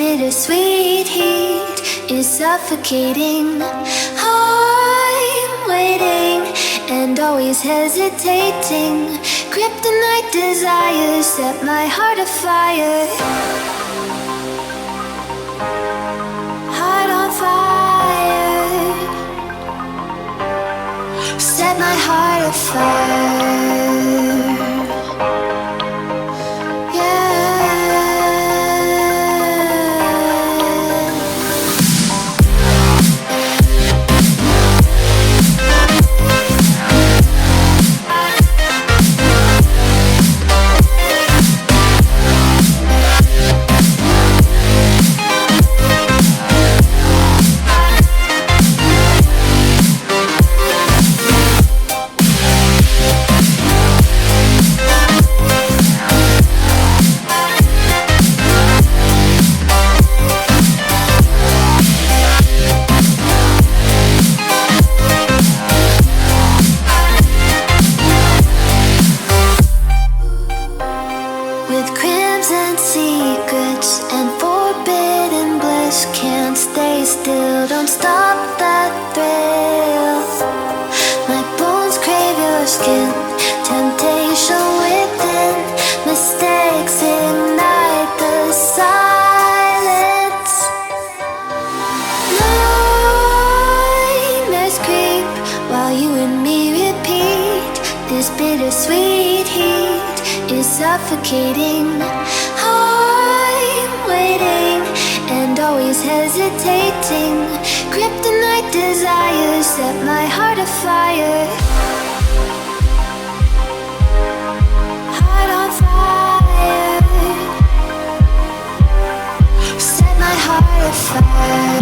bittersweet heat is suffocating. I'm waiting and always hesitating. Kryptonite desires set my heart afire. Heart on fire. Set my heart afire. Bittersweet heat is suffocating. I'm waiting and always hesitating. Kryptonite desires set my heart afire. Heart on fire. Set my heart afire.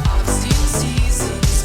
I've seen seasons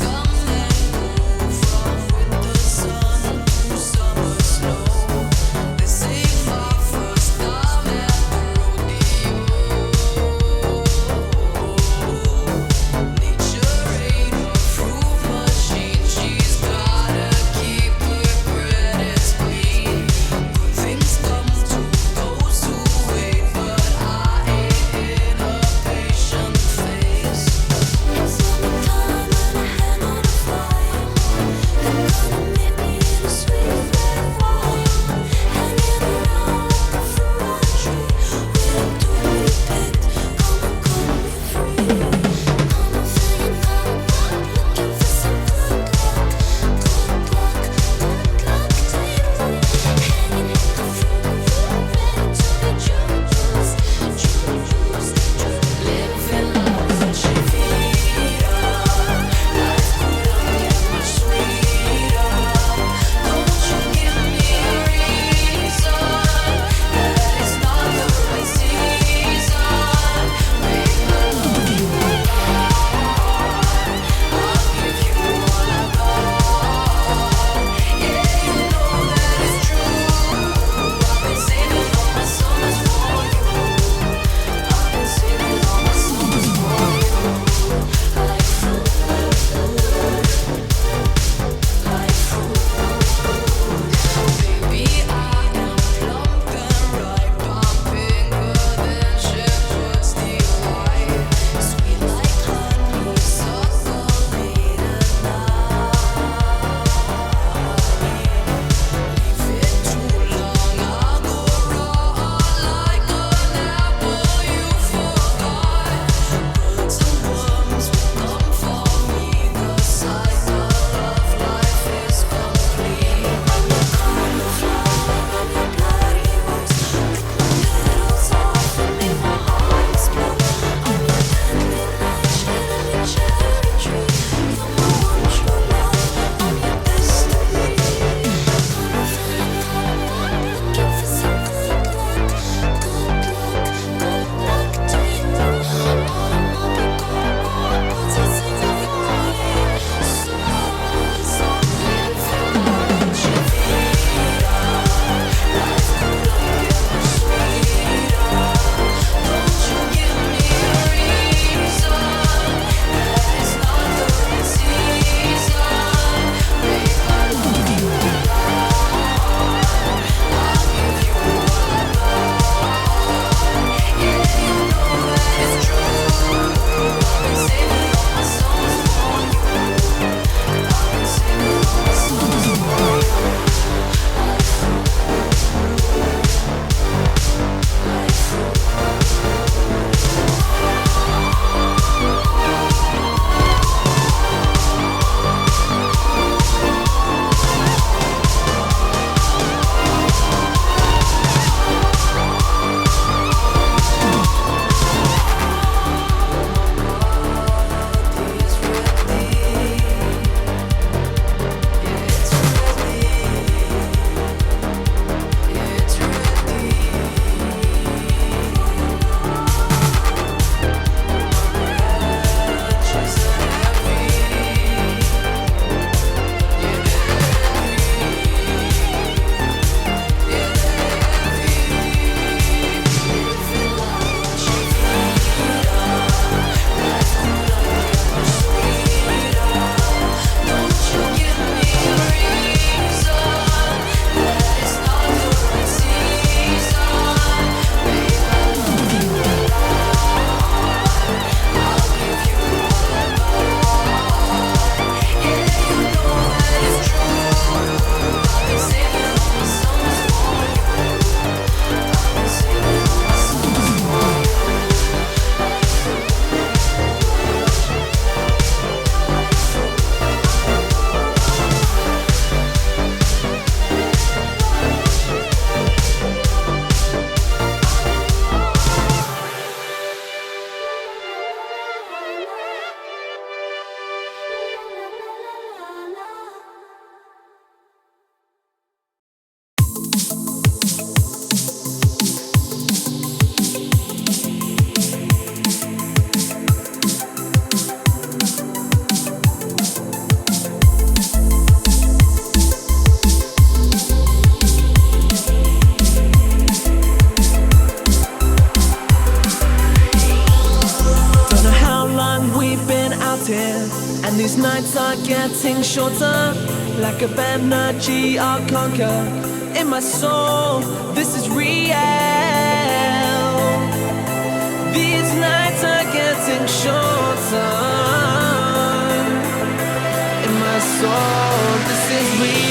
nights are getting shorter, lack of energy I'll conquer. In my soul, this is real. These nights are getting shorter. In my soul, this is real.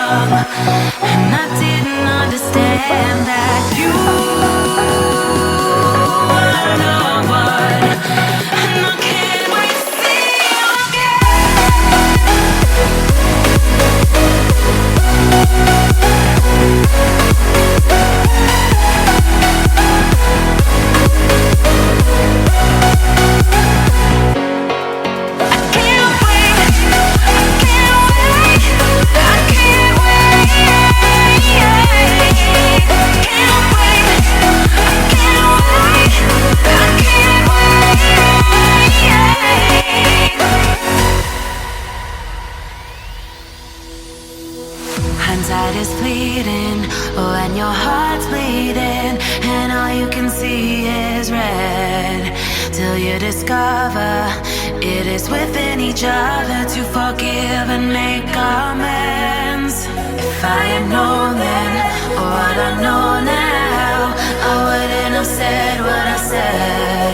young, and I didn't understand that you were the one, and I can't wait to see you hindsight is fleeting when your heart's bleeding and all you can see is red, till you discover it is within each other to forgive and make amends. If I had known then what I know now, I wouldn't have said what I said.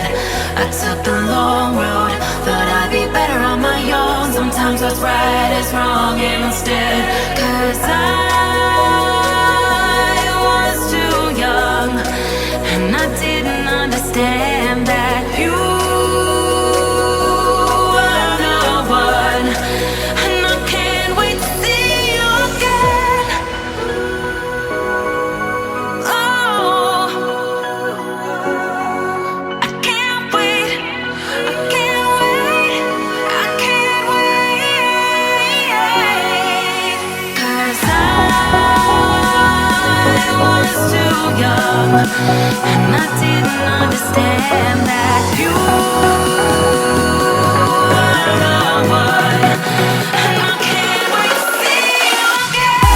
I took the long road, thought I'd be better on my own. Sometimes what's right is wrong instead, 'cause I was too young, and I didn't understand that you were the one, and I can't wait to see you again. Oh, I can't wait, I can't wait, I can't wait, 'cause I was too young, and I didn't understand that you were the one, and I can't wait to see you again.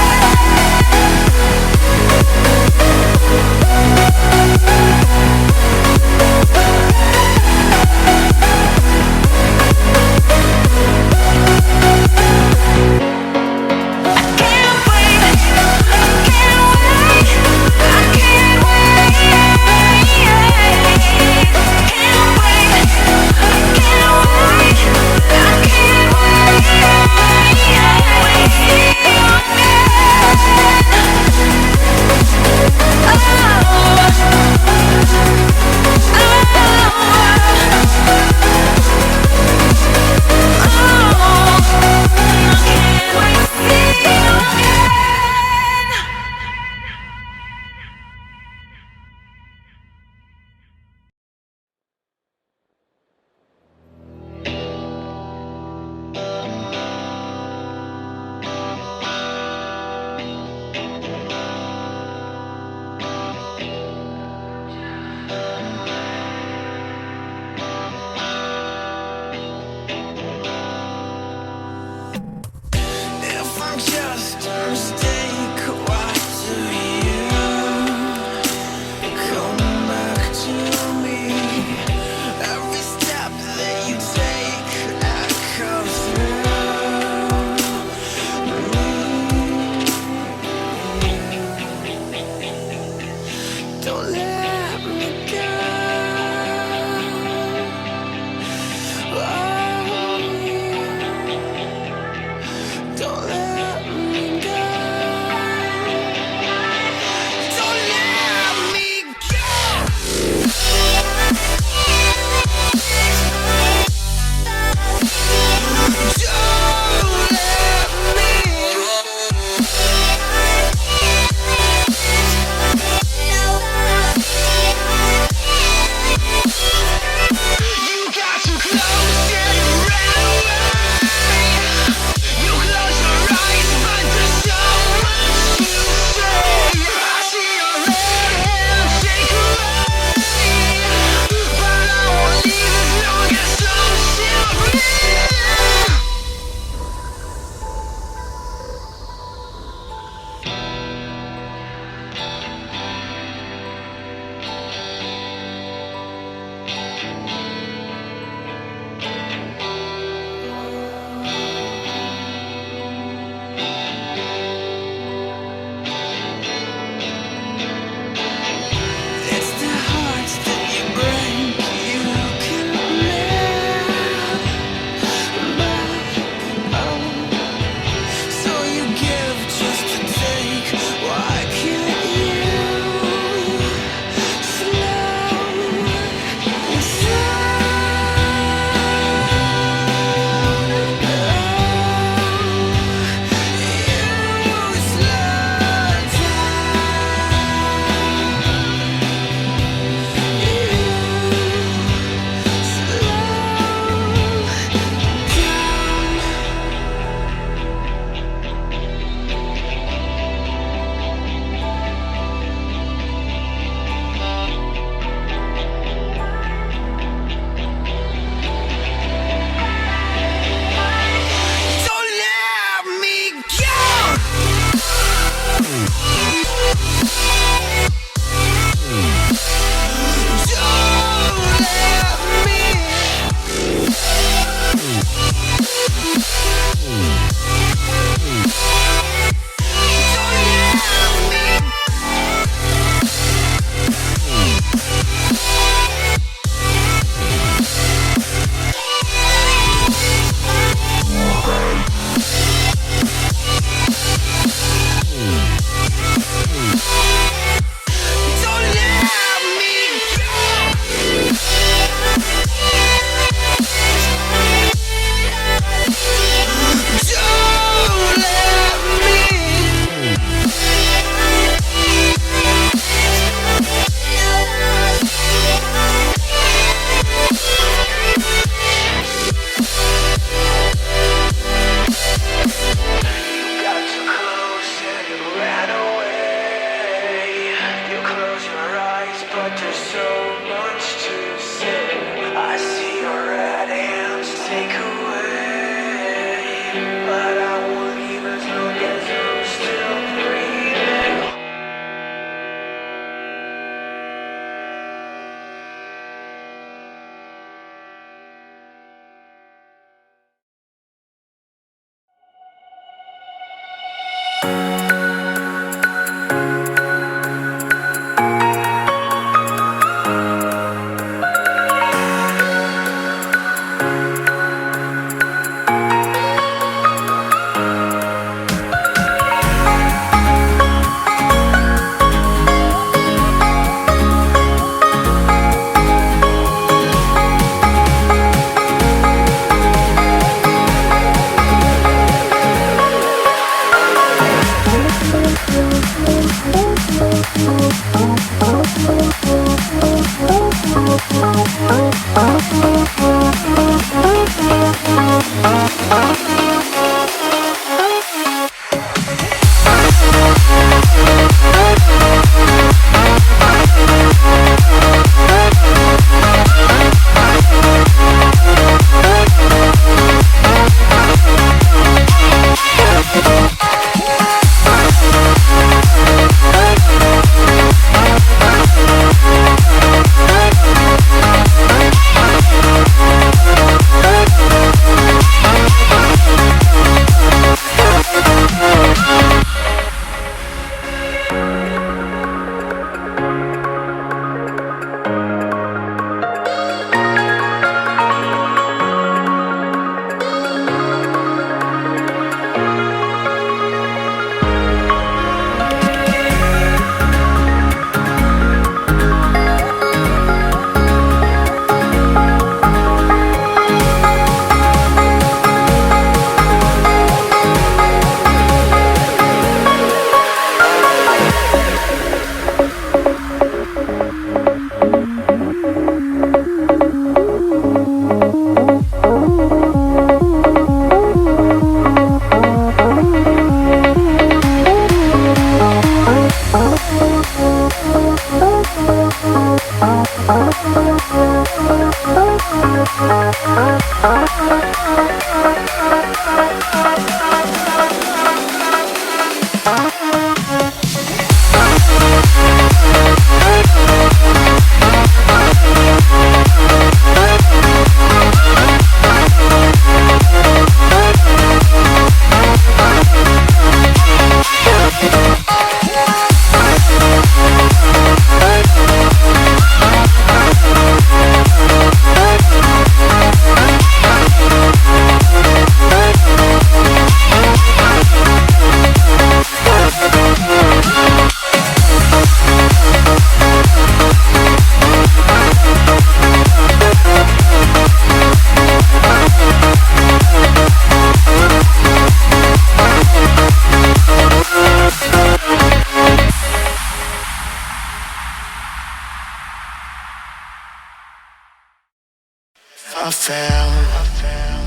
I fell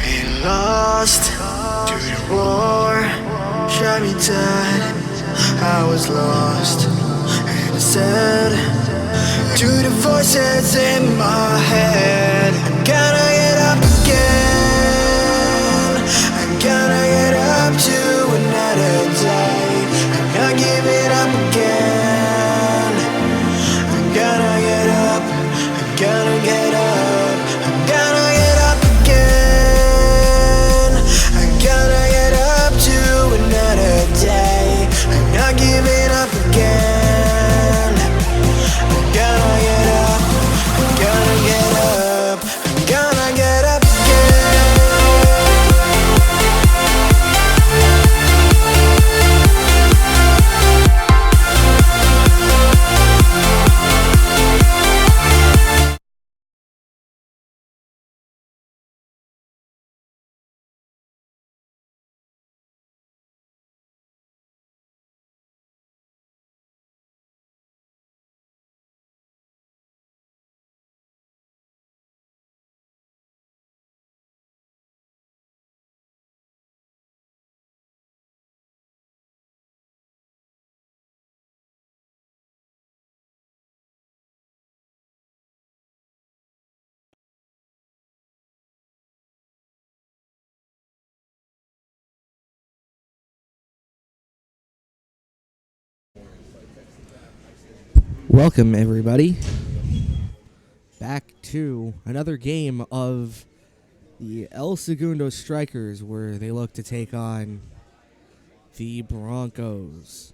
and lost to the war, shot me dead. I was lost and I said to the voices in my head, I'm gonna get up again. I'm gonna get up to another day. I'm not giving up again. I'm gonna get up. I'm gonna get up. I'm gonna get up again. I'm gonna get up to another day. I'm not giving up again. I'm gonna get up. I'm gonna get up. I'm gonna get up again. Welcome, everybody, back to another game of the El Segundo Strikers, where they look to take on the Broncos.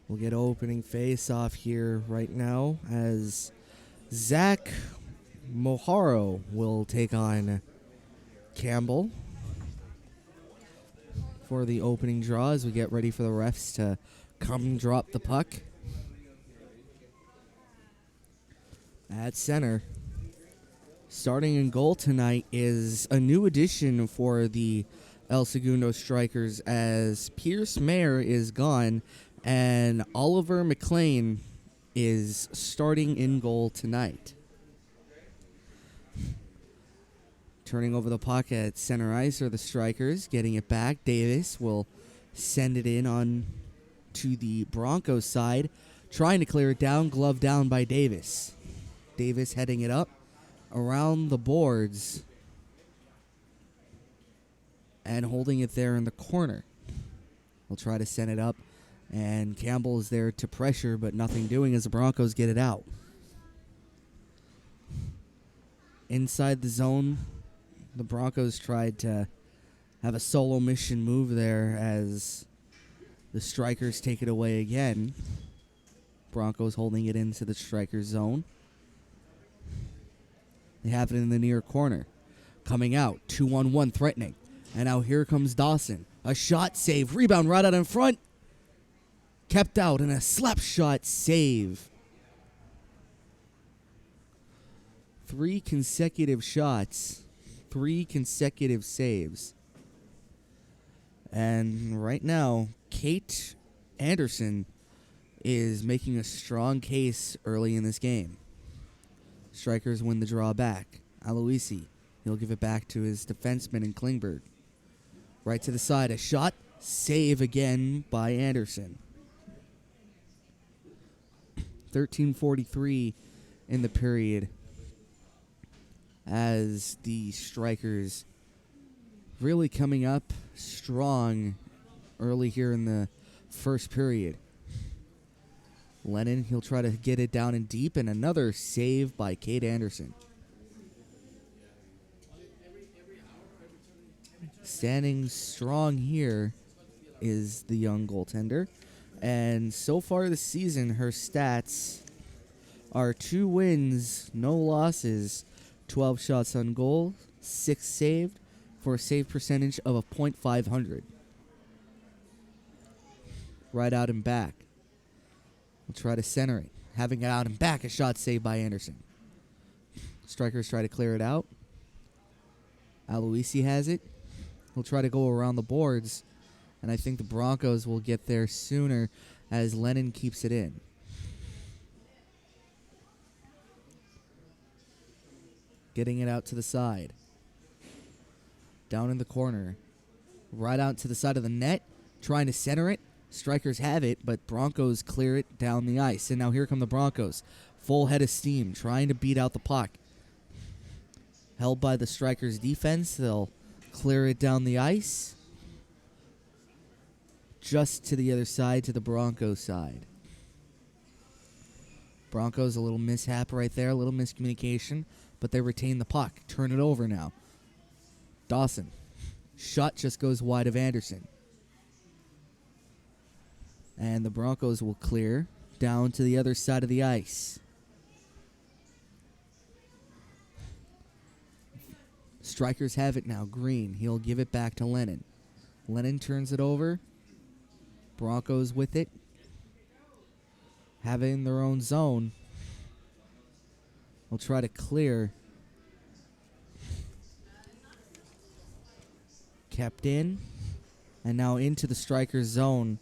We'll get opening face-off here right now as Zach Moharo will take on Campbell for the opening draw as we get ready for the refs to come drop the puck. At center, starting in goal tonight is a new addition for the El Segundo Strikers as Pierce Mayer is gone And Oliver McLean is starting in goal tonight. Turning over the puck at center ice are the Strikers, getting it back. Davis will send it in on to the Broncos side, trying to clear it down, glove down by Davis. Davis heading it up around the boards and holding it there in the corner. We'll try to send it up, and Campbell is there to pressure, but nothing doing as the Broncos get it out. Inside the zone, the Broncos tried to have a solo mission move there as the Strikers take it away again. Broncos holding it into the Strikers zone. They have it in the near corner. Coming out, 2-on-1 threatening. And now here comes Dawson. A shot save, rebound right out in front. Kept out and a slap shot save. 3 consecutive shots, 3 consecutive saves. And right now, Kate Anderson is making a strong case early in this game. Strikers win the draw back. Aloisi, he'll give it back to his defenseman in Klingberg. Right to the side, a shot, save again by Anderson. 13:43 in the period as the Strikers really coming up strong early here in the first period. Lennon, he'll try to get it down and deep, and another save by Kate Anderson. Standing strong here is the young goaltender. And so far this season, her stats are 2 wins, no losses, 12 shots on goal, 6 saved, for a save percentage of a .500. Right out and back. We'll try to center it. Having it out and back, a shot saved by Anderson. Strikers try to clear it out. Aloisi has it. He'll try to go around the boards, and I think the Broncos will get there sooner as Lennon keeps it in. Getting it out to the side. Down in the corner. Right out to the side of the net. Trying to center it. Strikers have it, but Broncos clear it down the ice. And now here come the Broncos. Full head of steam, trying to beat out the puck. Held by the Strikers' defense. They'll clear it down the ice. Just to the other side, to the Broncos side. Broncos, a little mishap right there, a little miscommunication, but they retain the puck. Turn it over now. Dawson. Shot just goes wide of Anderson. And the Broncos will clear down to the other side of the ice. Strikers have it now. Green. He'll give it back to Lennon. Lennon turns it over. Broncos with it. Have it in their own zone. We'll try to clear. Kept in. And now into the Strikers zone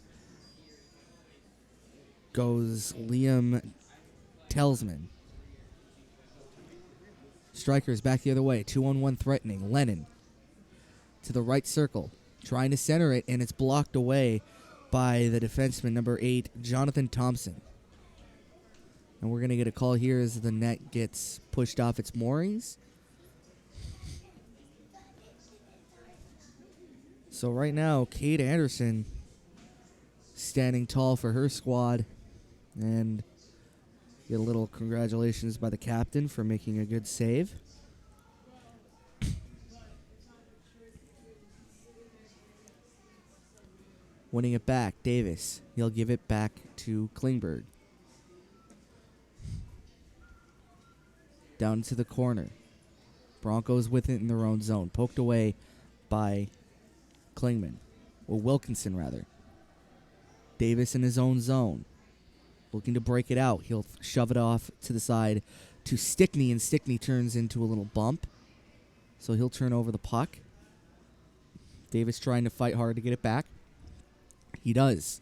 goes Liam Telsman. Strikers back the other way. 2-on-1 threatening. Lennon to the right circle. Trying to center it, and it's blocked away by the defenseman, number 8, Jonathan Thompson. And we're going to get a call here as the net gets pushed off its moorings. So right now, Kate Anderson standing tall for her squad. And get a little congratulations by the captain for making a good save. Winning it back, Davis. He'll give it back to Klingberg. Down to the corner. Broncos with it in their own zone. Poked away by Klingman. Or Wilkinson, rather. Davis in his own zone. Looking to break it out. He'll shove it off to the side to Stickney, and Stickney turns into a little bump. So he'll turn over the puck. Davis trying to fight hard to get it back. He does.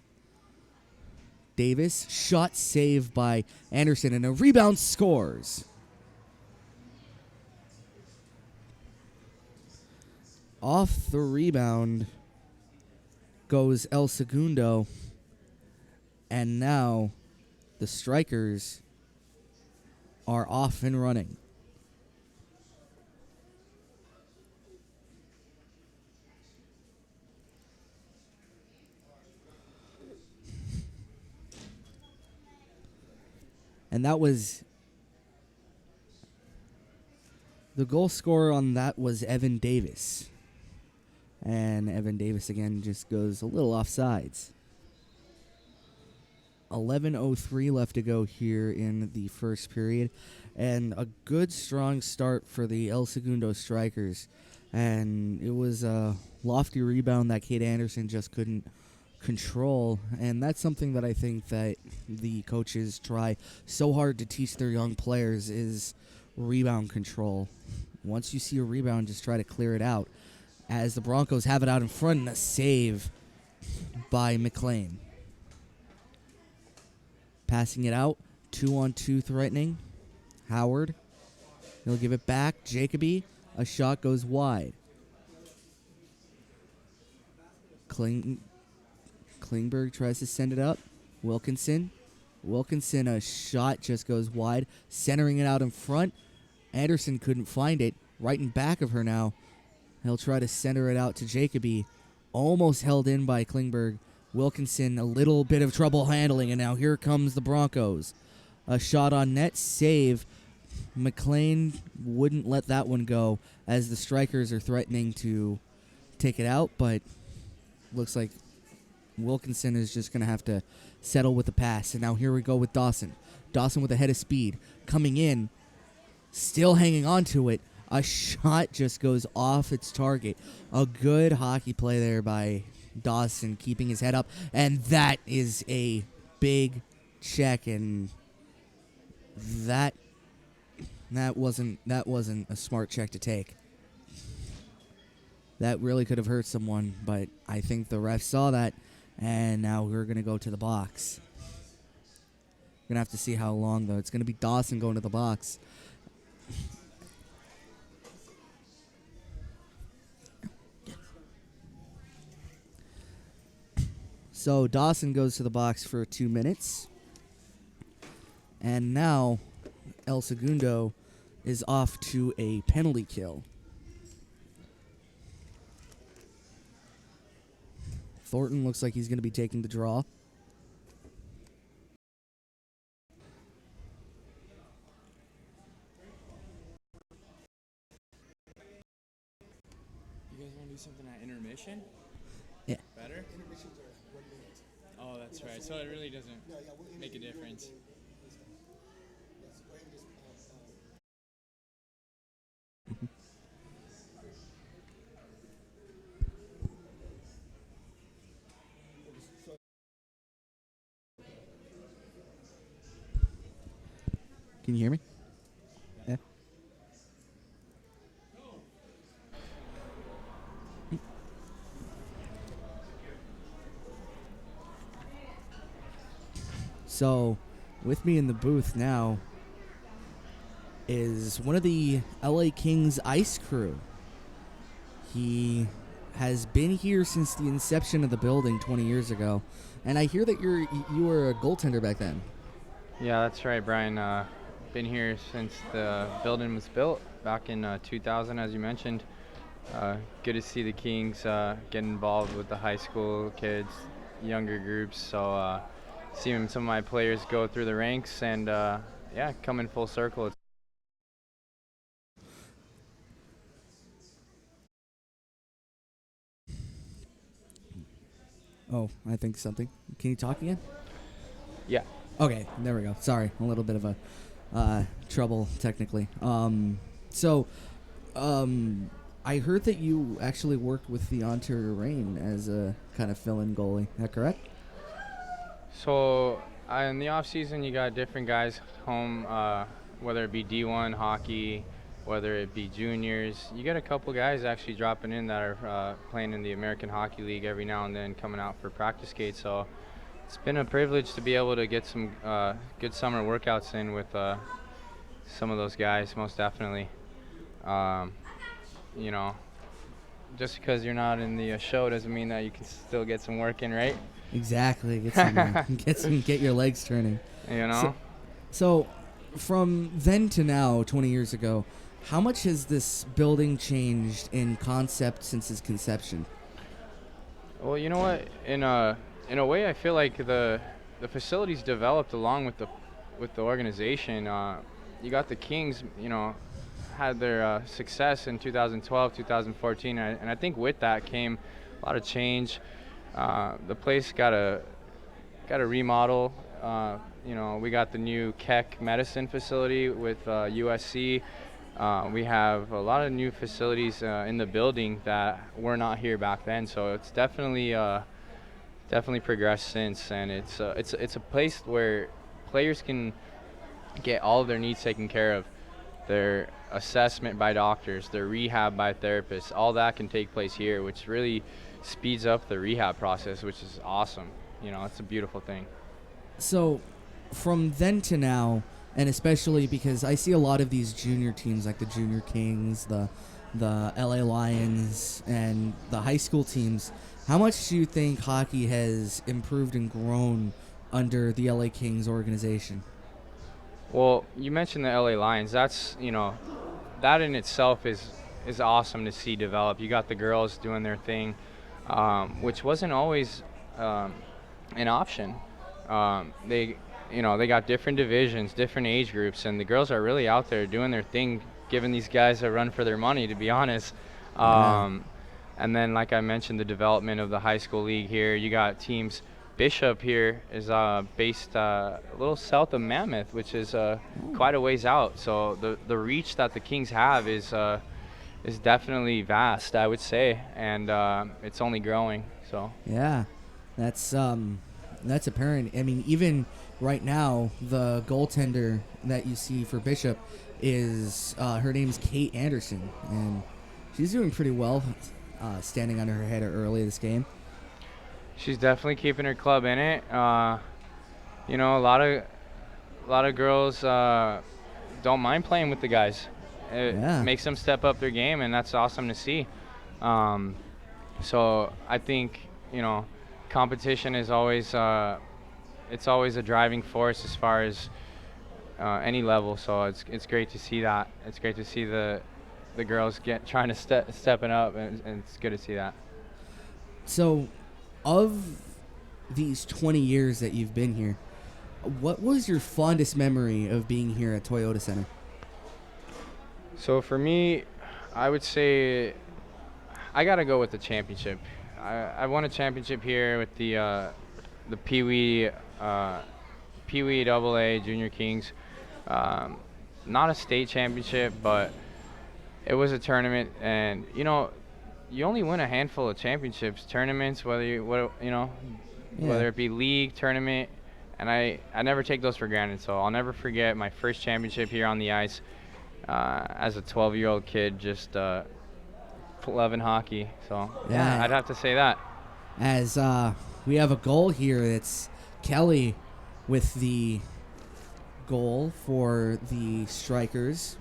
Davis. Shot saved by Anderson, and a rebound scores. Off the rebound goes El Segundo, and now the Strikers are off and running. And that was the goal scorer on that was Evan Davis. And Evan Davis again just goes a little offsides. 11:03 left to go here in the first period. And a good, strong start for the El Segundo Strikers. And it was a lofty rebound that Kate Anderson just couldn't control. And that's something that I think that the coaches try so hard to teach their young players is rebound control. Once you see a rebound, just try to clear it out. As the Broncos have it out in front, and a save by McLean. Passing it out, 2-on-2 threatening. Howard, he'll give it back. Jacoby, a shot goes wide. Klingberg tries to send it up. Wilkinson, a shot just goes wide. Centering it out in front. Anderson couldn't find it. Right in back of her now. He'll try to center it out to Jacoby. Almost held in by Klingberg. Wilkinson, a little bit of trouble handling, and now here comes the Broncos. A shot on net, save. McLean wouldn't let that one go as the Strikers are threatening to take it out, but looks like Wilkinson is just going to have to settle with the pass. And now here we go with Dawson. Dawson with a head of speed. Coming in, still hanging on to it. A shot just goes off its target. A good hockey play there by Dawson, keeping his head up. And that is a big check, and that wasn't a smart check to take. That really could have hurt someone, but I think the ref saw that, and now we're going to go to the box. We're going to have to see how long, though. It's going to be Dawson going to the box. So Dawson goes to the box for 2 minutes. And now El Segundo is off to a penalty kill. Thornton looks like he's going to be taking the draw. You guys want to do something at intermission? Yeah. Better? Oh, that's right. So it really doesn't make a difference. Can you hear me? Yeah. So, with me in the booth now is one of the LA Kings ice crew. He has been here since the inception of the building 20 years ago, and I hear that you were a goaltender back then. Yeah, that's right, Brian. Been here since the building was built back in 2000, as you mentioned. Good to see the Kings get involved with the high school kids, younger groups. So seeing some of my players go through the ranks and come in full circle. Oh, I think something. Can you talk again? Yeah. Okay, there we go. Sorry, a little bit of a trouble technically. I heard that you actually worked with the Ontario Reign as a kind of fill-in goalie. Is that correct? So in the off season, you got different guys home, whether it be D1 hockey, whether it be juniors. You get a couple guys actually dropping in that are playing in the American Hockey League every now and then, coming out for practice skates. So It's been a privilege to be able to get some good summer workouts in with some of those guys, most definitely. Um, you know, just because you're not in the show doesn't mean that you can still get some work in, right? Exactly. Get your legs turning. You know? So, from then to now, 20 years ago, how much has this building changed in concept since its conception? Well, you know what? In a way, I feel like the facilities developed along with the organization. You got the Kings, had their success in 2012, 2014, and I think with that came a lot of change. The place got a remodel. We got the new Keck medicine facility with USC. We have a lot of new facilities in the building that were not here back then. So it's definitely progressed since, and it's a place where players can get all of their needs taken care of. Their assessment by doctors, their rehab by therapists, all that can take place here, which really speeds up the rehab process, which is awesome. It's a beautiful thing. So, from then to now, and especially because I see a lot of these junior teams, like the Junior Kings, the LA Lions, and the high school teams, how much do you think hockey has improved and grown under the LA Kings organization? Well, you mentioned the LA Lions. That's, that in itself is awesome to see develop. You got the girls doing their thing, which wasn't always an option. They got different divisions, different age groups, and the girls are really out there doing their thing, giving these guys a run for their money, to be honest. And then, like I mentioned, the development of the high school league here. You got teams. Bishop here is based a little south of Mammoth, which is quite a ways out. So the reach that the Kings have is definitely vast, I would say, and it's only growing. So yeah, that's apparent. I mean, even right now, the goaltender that you see for Bishop is her name's Kate Anderson, and she's doing pretty well, standing on her head early this game. She's definitely keeping her club in it. A lot of girls don't mind playing with the guys. It makes them step up their game, and that's awesome to see. So I think competition is always it's always a driving force as far as any level. So it's great to see that. It's great to see the girls trying to stepping up, and it's good to see that. So, of these 20 years that you've been here, what was your fondest memory of being here at Toyota Center? So for me, I would say I got to go with the championship. I won a championship here with the Pee Wee AA Junior Kings. Not a state championship, but it was a tournament, and you only win a handful of tournaments, whether it be league, tournament, and I never take those for granted. So I'll never forget my first championship here on the ice as a 12-year-old kid, just loving hockey. So yeah, I'd have to say that. As we have a goal here, it's Kelly with the goal for the Strikers.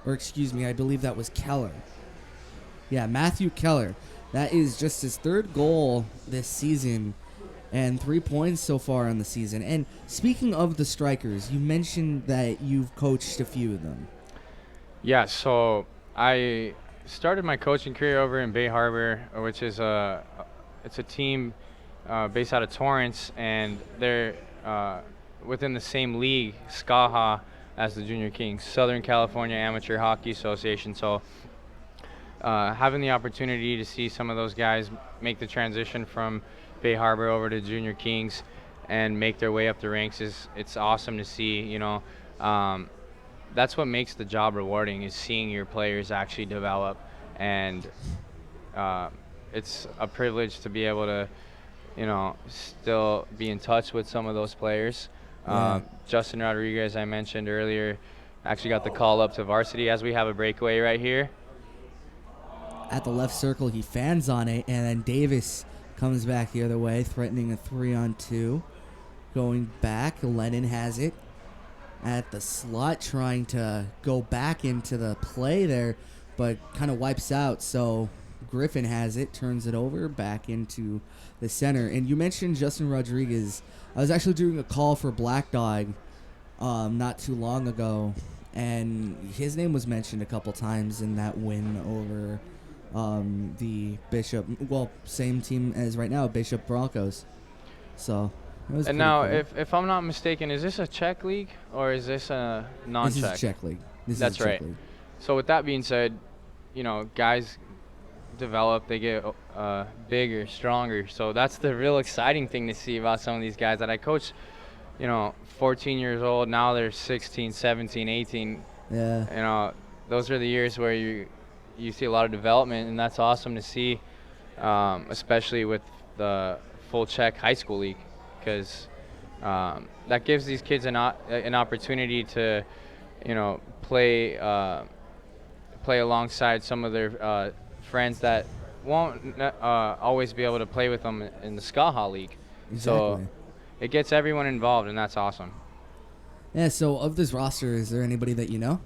Or excuse me, I believe that was Keller. Yeah, Matthew Keller. That is just his third goal this season and 3 points so far on the season. And speaking of the Strikers, you mentioned that you've coached a few of them. Yeah, so I started my coaching career over in Bay Harbor, which is it's a team based out of Torrance, and they're within the same league, SCAHA, as the Junior Kings, Southern California Amateur Hockey Association. So having the opportunity to see some of those guys make the transition from Bay Harbor over to Junior Kings and make their way up the ranks it's awesome to see. That's what makes the job rewarding, is seeing your players actually develop, and it's a privilege to be able to still be in touch with some of those players. Justin Rodriguez, I mentioned earlier, actually got the call up to varsity as we have a breakaway right here. At the left circle, he fans on it, and then Davis Comes back the other way, threatening a 3-on-2. Going back, Lennon has it at the slot, trying to go back into the play there, but kind of wipes out. So Griffin has it, turns it over back into the center. And you mentioned Justin Rodriguez. I was actually doing a call for Black Dog not too long ago, and his name was mentioned a couple times in that win over the Bishop, same team as right now, Bishop Broncos. So it was. And now, cool. if I'm not mistaken, is this a Czech league or is this a non-Czech? This is a Czech league. That's right. League. So with that being said, guys develop, they get bigger, stronger. So that's the real exciting thing to see about some of these guys that I coach. 14 years old, now they're 16, 17, 18. Yeah. Those are the years where you see a lot of development, and that's awesome to see, especially with the full Czech high school league, because that gives these kids an opportunity to, play alongside some of their friends that won't always be able to play with them in the Skaha league. Exactly. So it gets everyone involved, and that's awesome. Yeah, so of this roster, is there anybody that you know?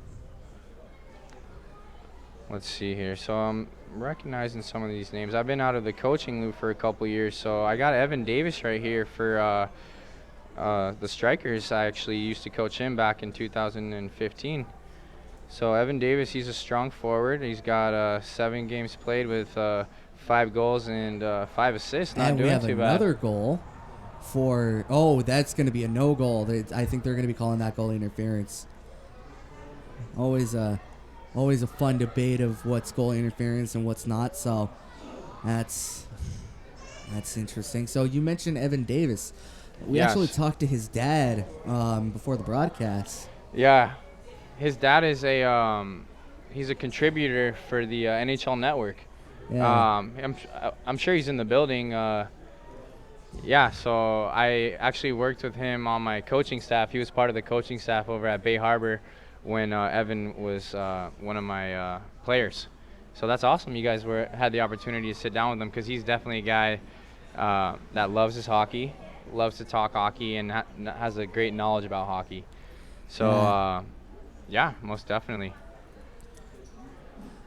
Let's see here. So I'm recognizing some of these names. I've been out of the coaching loop for a couple years, so I got Evan Davis right here for the Strikers. I actually used to coach him back in 2015. So Evan Davis, he's a strong forward. He's got 7 games played with 5 goals and 5 assists. Not and doing we have too another bad. Goal for that's going to be a no goal. I think they're going to be calling that goal interference. Always a fun debate of what's goal interference and what's not. So that's interesting. So you mentioned Evan Davis. We actually talked to his dad before the broadcast. Yeah, his dad is he's a contributor for the NHL Network. Yeah. I'm sure he's in the building. So I actually worked with him on my coaching staff. He was part of the coaching staff over at Bay Harbor when Evan was one of my players. So that's awesome. You guys had the opportunity to sit down with him, because he's definitely a guy that loves his hockey, loves to talk hockey, and has a great knowledge about hockey. So, most definitely.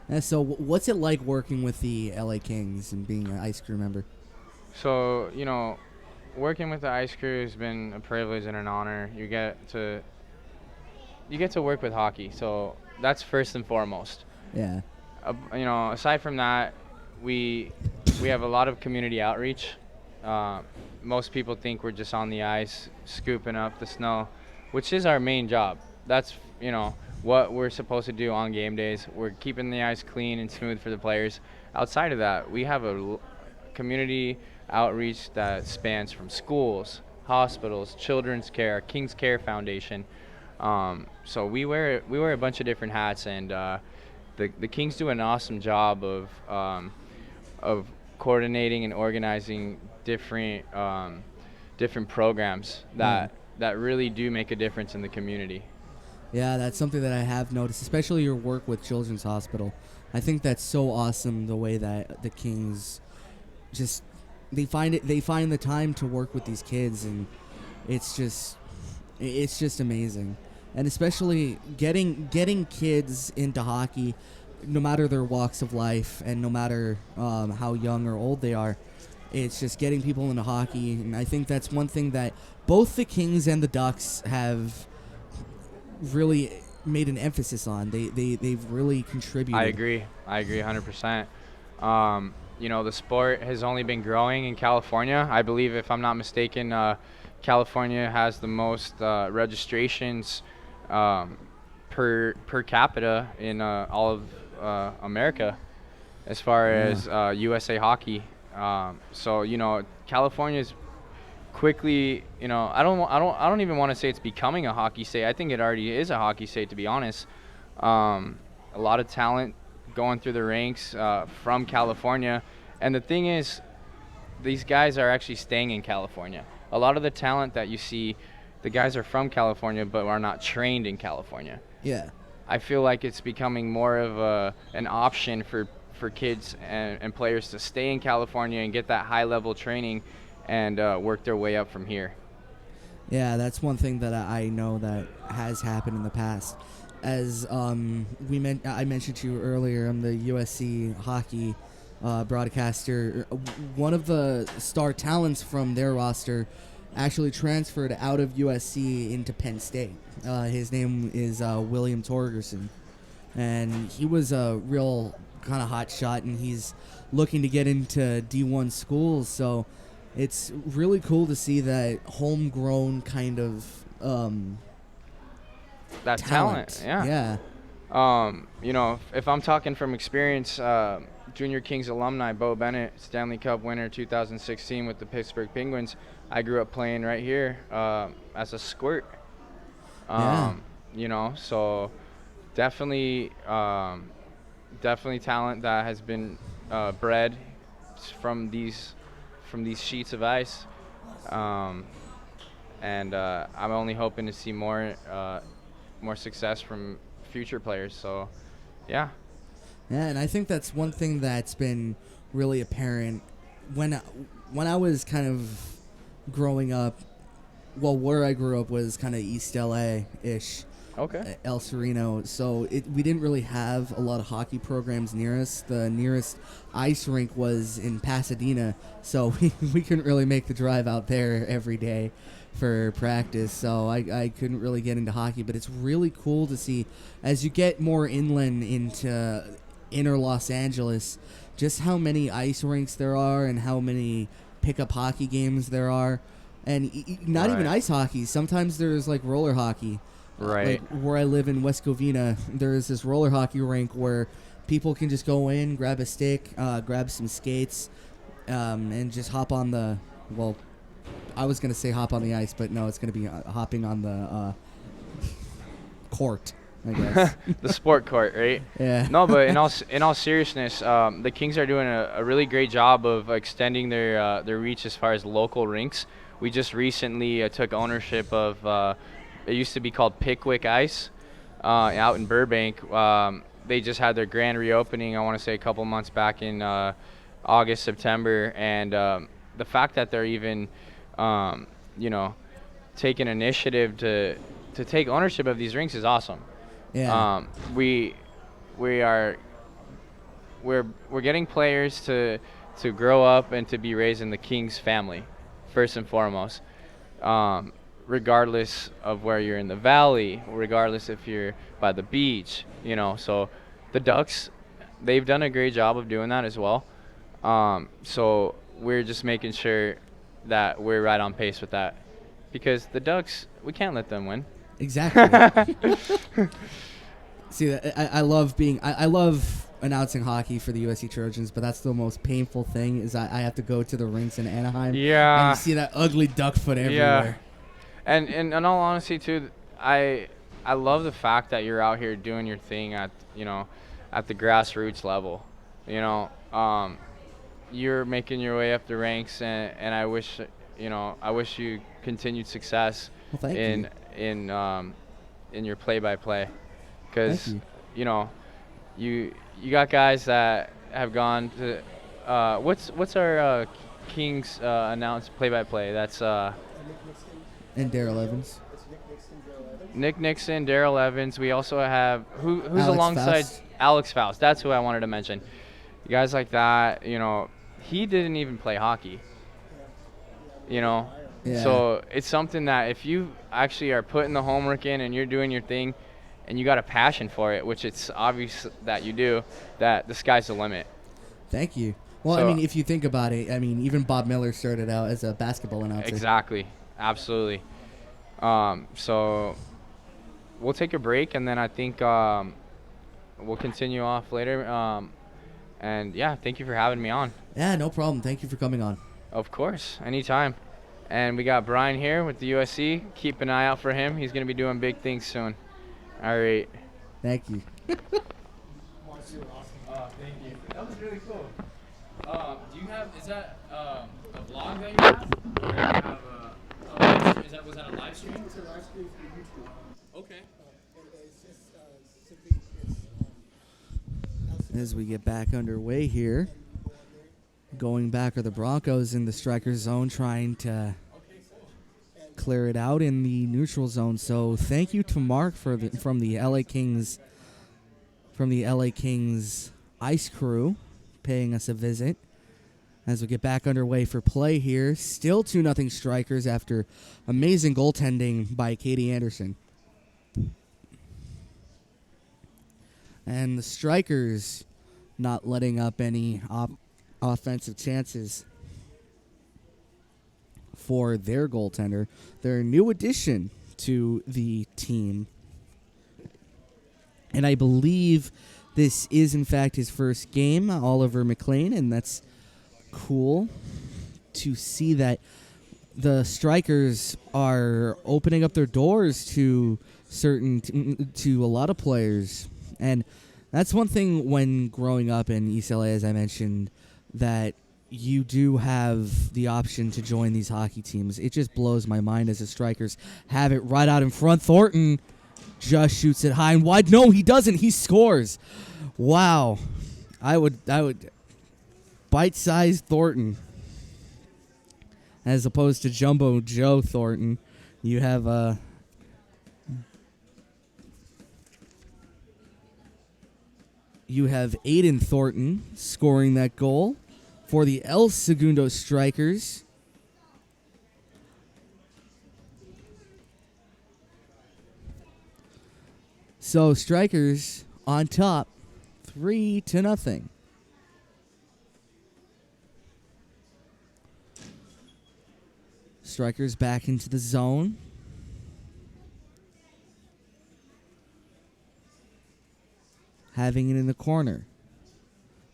Yeah, so what's it like working with the LA Kings and being an ice crew member? So, working with the ice crew has been a privilege and an honor. You get to work with hockey, so that's first and foremost. Yeah. Aside from that, we have a lot of community outreach. Most people think we're just on the ice scooping up the snow, which is our main job. That's what we're supposed to do on game days. We're keeping the ice clean and smooth for the players. Outside of that, we have a community outreach that spans from schools, hospitals, children's care, King's Care Foundation. So we wear a bunch of different hats, and the Kings do an awesome job of coordinating and organizing different programs that really do make a difference in the community. Yeah, that's something that I have noticed, especially your work with Children's Hospital. I think that's so awesome, the way that the Kings just they find the time to work with these kids, and it's just amazing. And especially getting kids into hockey, no matter their walks of life and no matter how young or old they are, it's just getting people into hockey. And I think that's one thing that both the Kings and the Ducks have really made an emphasis on. They've really contributed. I agree 100%. The sport has only been growing in California. I believe, if I'm not mistaken, California has the most registrations per capita in all of America, as far as USA Hockey. So California's quickly, I don't even want to say it's becoming a hockey state. I think it already is a hockey state, to be honest. A lot of talent going through the ranks from California, and the thing is, these guys are actually staying in California. A lot of the talent that you see, the guys are from California but are not trained in California. Yeah. I feel like it's becoming more of an option for for kids and players to stay in California and get that high level training and work their way up from here. Yeah, that's one thing that I know that has happened in the past. As I mentioned to you earlier, I'm the USC hockey broadcaster. One of the star talents from their roster actually transferred out of USC into Penn State. His name is William Torgerson, and he was a real kind of hot shot, and he's looking to get into D1 schools. So it's really cool to see that homegrown kind of That talent, yeah. You know, if I'm talking from experience, Junior Kings alumni Bo Bennett, Stanley Cup winner 2016 with the Pittsburgh Penguins. I grew up playing right here as a squirt. You know, so definitely talent that has been bred from these sheets of ice. And I'm only hoping to see more success from future players. So, yeah. Yeah, and I think that's one thing that's been really apparent when I was kind of growing up. Well, where I grew up was kind of East LA-ish. Okay. El Sereno. So we didn't really have a lot of hockey programs near us. The nearest ice rink was in Pasadena, so we couldn't really make the drive out there every day for practice. So I couldn't really get into hockey, but it's really cool to see as you get more inland into inner Los Angeles, just how many ice rinks there are and how many pickup hockey games there are. And not even ice hockey. Sometimes there's like roller hockey. Right. Like where I live in West Covina, there's this roller hockey rink where people can just go in, grab a stick, grab some skates, and just hop on the, well, I was going to say hop on the ice, but no, it's going to be hopping on the court, I guess. The sport court, right? Yeah. No, but in all seriousness, the Kings are doing a really great job of extending their reach as far as local rinks. We just recently took ownership of it used to be called Pickwick Ice out in Burbank. They just had their grand reopening, I want to say a couple months back in August, September. And the fact that they're even, you know, taking initiative to take ownership of these rinks is awesome. Yeah. We're getting players to grow up and to be raised in the Kings family, first and foremost. Regardless of where you're in the valley, regardless if you're by the beach, you know. So the Ducks, they've done a great job of doing that as well. So we're just making sure that we're right on pace with that, because the Ducks, we can't let them win. Exactly. See, I love announcing hockey for the USC Trojans, but that's the most painful thing is I have to go to the rinks in Anaheim. Yeah. And you see that ugly duck foot everywhere. And in all honesty too, I love the fact that you're out here doing your thing at the grassroots level. You know, you're making your way up the ranks, and I wish you continued success in your play-by-play, because you know you got guys that have gone to what's our Kings announced play-by-play? That's And Daryl Evans. Nick Nixon, Daryl Evans. We also have who's Alex alongside Faust. Alex Faust. That's who I wanted to mention. Guys like that, you know, he didn't even play hockey. You know, Yeah. so it's something that if you actually are putting the homework in and you're doing your thing, and you got a passion for it, which it's obvious that you do, that the sky's the limit. Thank you. Well, So- I mean, if you think about it, I mean, even Bob Miller started out as a basketball announcer. Exactly. Absolutely. So we'll take a break, and then I think we'll continue off later. And yeah, thank you for having me on. Yeah, no problem. Thank you for coming on. Of course, anytime. And we got Brian here with the USC. Keep an eye out for him. He's going to be doing big things soon. All right. Thank you. Thank you. That was really cool. Do you have, is that a vlog that you have? Or do you have was that a live stream? It's a live stream for YouTube. Okay. And it's just simply As we get back underway here, going back are the Broncos in the striker zone, trying to clear it out in the neutral zone. So thank you to Mark from the LA Kings ice crew paying us a visit. As we get back underway for play here, still 2-0 Strikers after amazing goaltending by Katie Anderson. And the Strikers not letting up any offensive chances for their goaltender. Their new addition to the team. And I believe this is, in fact, his first game, Oliver McLean, and that's cool to see that the Strikers are opening up their doors to to a lot of players. And that's one thing when growing up in East LA, as I mentioned, that you do have the option to join these hockey teams. It just blows my mind as the Strikers have it right out in front. Thornton just shoots it high and wide. No, he doesn't. He scores. Wow. I would bite-sized Thornton as opposed to Jumbo Joe Thornton. You have Aiden Thornton scoring that goal for the El Segundo Strikers. So Strikers on top, 3-0. Strikers back into the zone. Having it in the corner.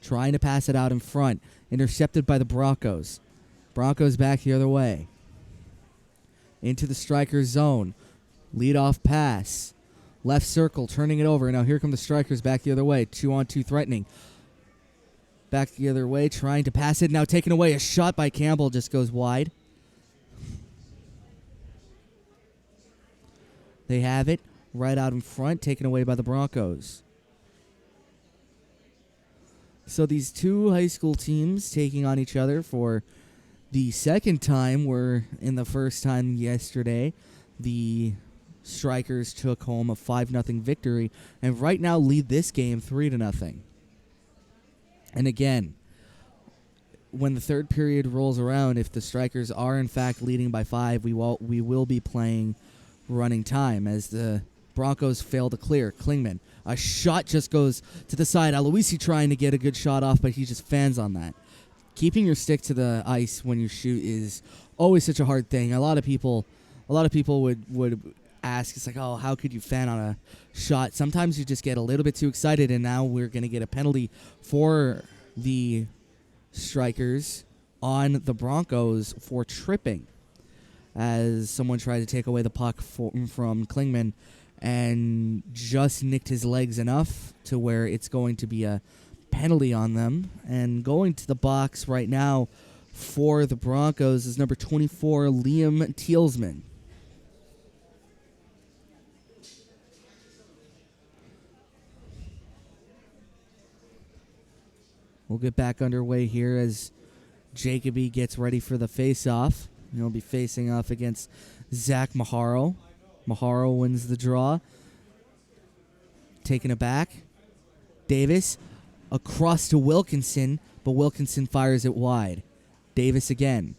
Trying to pass it out in front. Intercepted by the Broncos. Broncos back the other way. Into the Strikers zone. Lead-off pass. Left circle, turning it over. Now here come the Strikers back the other way. 2-on-2 threatening. Back the other way, trying to pass it. Now taken away. A shot by Campbell just goes wide. They have it right out in front, taken away by the Broncos. So these two high school teams taking on each other for the second time, were in the first time yesterday. The Strikers took home a 5-0 victory and right now lead this game 3-0. And again, when the third period rolls around, if the Strikers are in fact leading by 5, we will be playing running time as the Broncos fail to clear. Klingman, a shot just goes to the side. Aloisi trying to get a good shot off, but he just fans on that. Keeping your stick to the ice when you shoot is always such a hard thing. A lot of people would ask, it's like, oh, how could you fan on a shot? Sometimes you just get a little bit too excited, and now we're going to get a penalty for the Strikers on the Broncos for tripping, as someone tried to take away the puck from Klingman and just nicked his legs enough to where it's going to be a penalty on them. And going to the box right now for the Broncos is number 24, Liam Tealsman. We'll get back underway here as Jacoby gets ready for the face-off. He'll be facing off against Zach Maharo. Maharo wins the draw. Taking it back. Davis across to Wilkinson, but Wilkinson fires it wide. Davis again.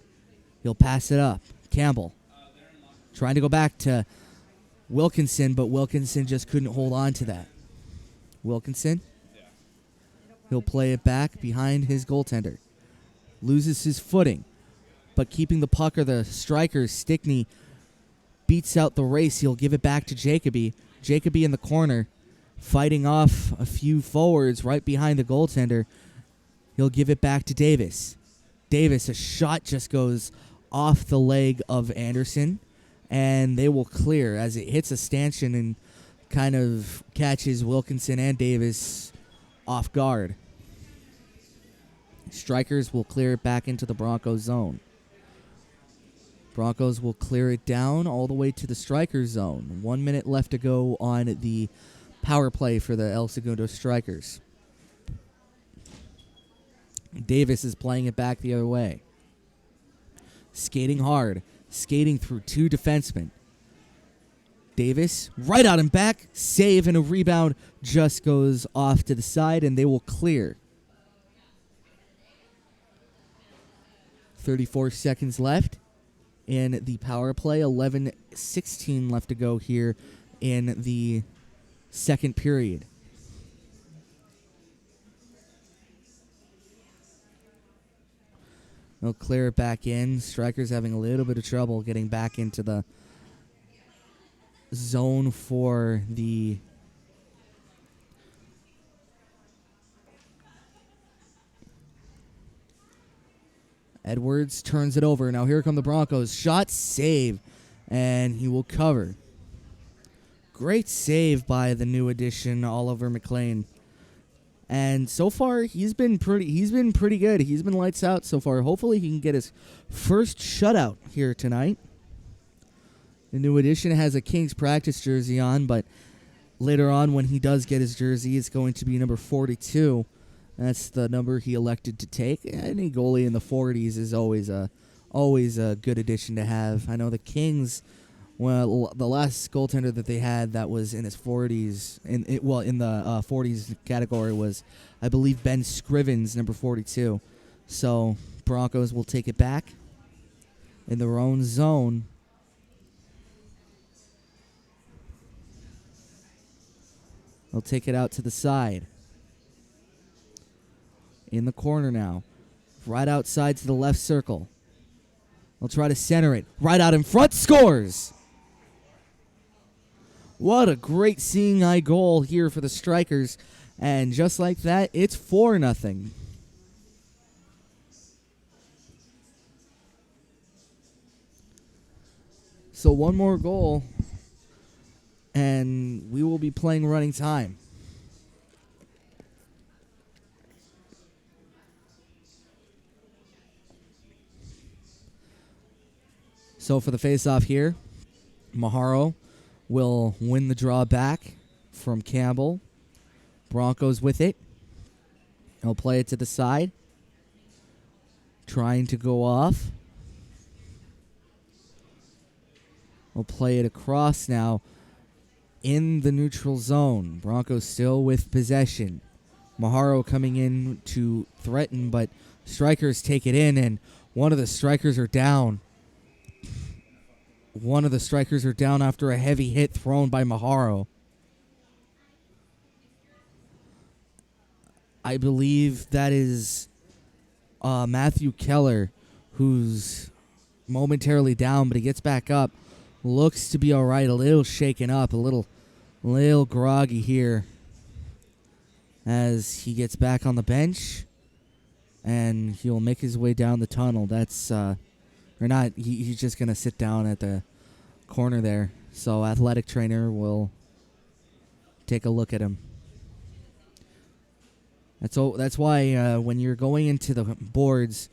He'll pass it up. Campbell trying to go back to Wilkinson, but Wilkinson just couldn't hold on to that. Wilkinson. He'll play it back behind his goaltender. Loses his footing, but keeping the puck are the Strikers. Stickney beats out the race. He'll give it back to Jacoby. Jacoby in the corner, fighting off a few forwards right behind the goaltender. He'll give it back to Davis. Davis, a shot just goes off the leg of Anderson, and they will clear as it hits a stanchion and kind of catches Wilkinson and Davis off guard. Strikers will clear it back into the Broncos zone. Broncos will clear it down all the way to the Strikers zone. 1 minute left to go on the power play for the El Segundo Strikers. Davis is playing it back the other way. Skating hard. Skating through two defensemen. Davis, right out and back. Save and a rebound just goes off to the side, and they will clear. 34 seconds left in the power play. 11:16 left to go here in the second period. They'll clear it back in. Strikers having a little bit of trouble getting back into the zone for the Edwards turns it over. Now here come the Broncos. Shot, save, and he will cover. Great save by the new addition, Oliver McLean. And so far, he's been pretty good. He's been lights out so far. Hopefully, he can get his first shutout here tonight. The new addition has a Kings practice jersey on, but later on, when he does get his jersey, it's going to be number 42. That's the number he elected to take. Any goalie in the 40s is always a good addition to have. I know the Kings, well, the last goaltender that they had that was in his 40s, in the 40s category was, I believe, Ben Scrivens, number 42. So Broncos will take it back in their own zone. They'll take it out to the side. In the corner now. Right outside to the left circle. They'll try to center it. Right out in front. Scores! What a great seeing eye goal here for the Strikers. And just like that, it's 4-0. So one more goal, and we will be playing running time. So for the face-off here, Maharo will win the draw back from Campbell. Broncos with it. He'll play it to the side. Trying to go off. We'll play it across now in the neutral zone. Broncos still with possession. Maharo coming in to threaten, but Strikers take it in, and one of the Strikers are down. One of the Strikers are down after a heavy hit thrown by Maharo. I believe that is Matthew Keller, who's momentarily down, but he gets back up. Looks to be all right, a little shaken up, a little groggy here as he gets back on the bench, and he'll make his way down the tunnel. That's or not. He's just gonna sit down at the corner there. So athletic trainer will take a look at him. That's why when you're going into the boards,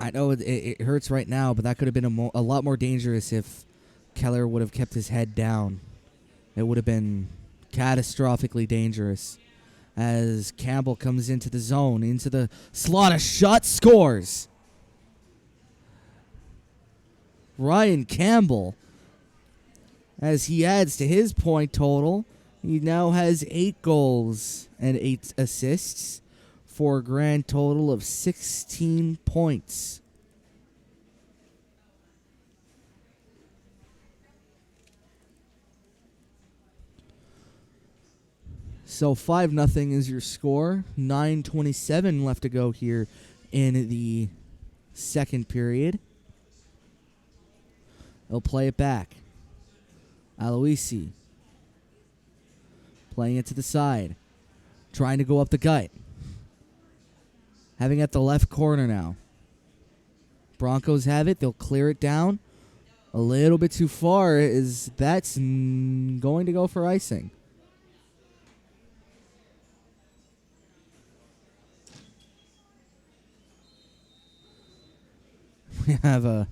I know it hurts right now, but that could have been a lot more dangerous if Keller would have kept his head down. It would have been catastrophically dangerous. As Campbell comes into the zone, into the slot, a shot, scores. Ryan Campbell, as he adds to his point total, he now has 8 goals and 8 assists for a grand total of 16 points. So 5-0 is your score. 9:27 left to go here in the second period. They'll play it back. Aloisi playing it to the side. Trying to go up the gut. Having it at the left corner now. Broncos have it. They'll clear it down. A little bit too far. That's going to go for icing. We have a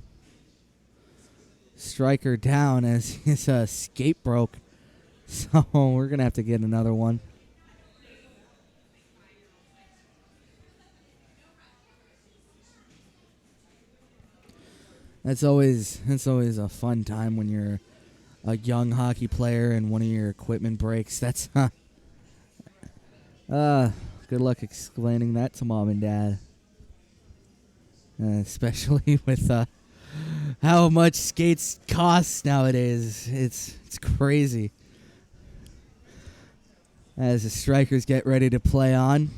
striker down as his skate broke. So we're going to have to get another one. That's always a fun time when you're a young hockey player and one of your equipment breaks. That's good luck explaining that to mom and dad. Especially with how much skates cost nowadays. It's crazy. As the Strikers get ready to play on,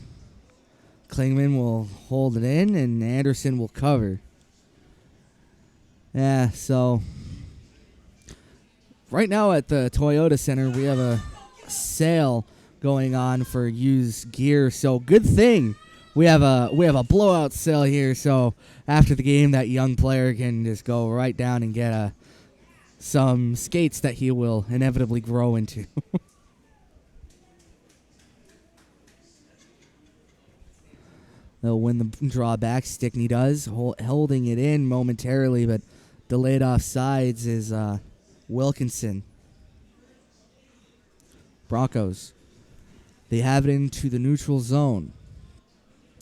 Klingman will hold it in and Anderson will cover. Yeah, so right now at the Toyota Center, we have a sale going on for used gear. So good thing we have a blowout sale here. So after the game, that young player can just go right down and get some skates that he will inevitably grow into. They'll win the drawback. Stickney does, holding it in momentarily, but delayed offsides is Wilkinson. Broncos. They have it into the neutral zone.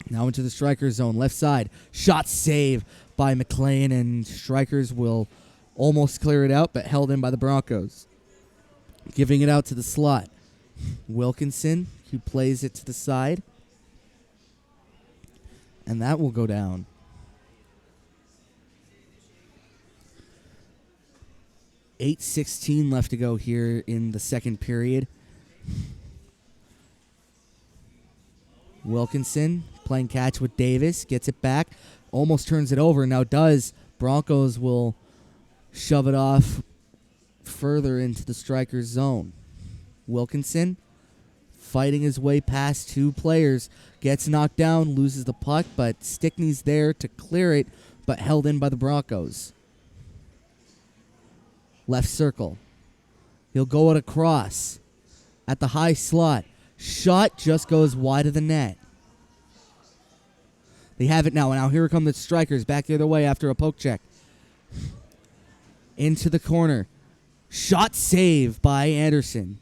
Now into the striker zone. Left side. Shot save by McLean, and Strikers will almost clear it out, but held in by the Broncos. Giving it out to the slot. Wilkinson, who plays it to the side. And that will go down. .8:16 left to go here in the second period. Wilkinson playing catch with Davis. Gets it back. Almost turns it over. Now does. Broncos will shove it off further into the striker's zone. Wilkinson fighting his way past two players. Gets knocked down, loses the puck, but Stickney's there to clear it, but held in by the Broncos. Left circle. He'll go it across at the high slot. Shot just goes wide of the net. They have it now. Now here come the Strikers back the other way after a poke check. Into the corner. Shot save by Anderson.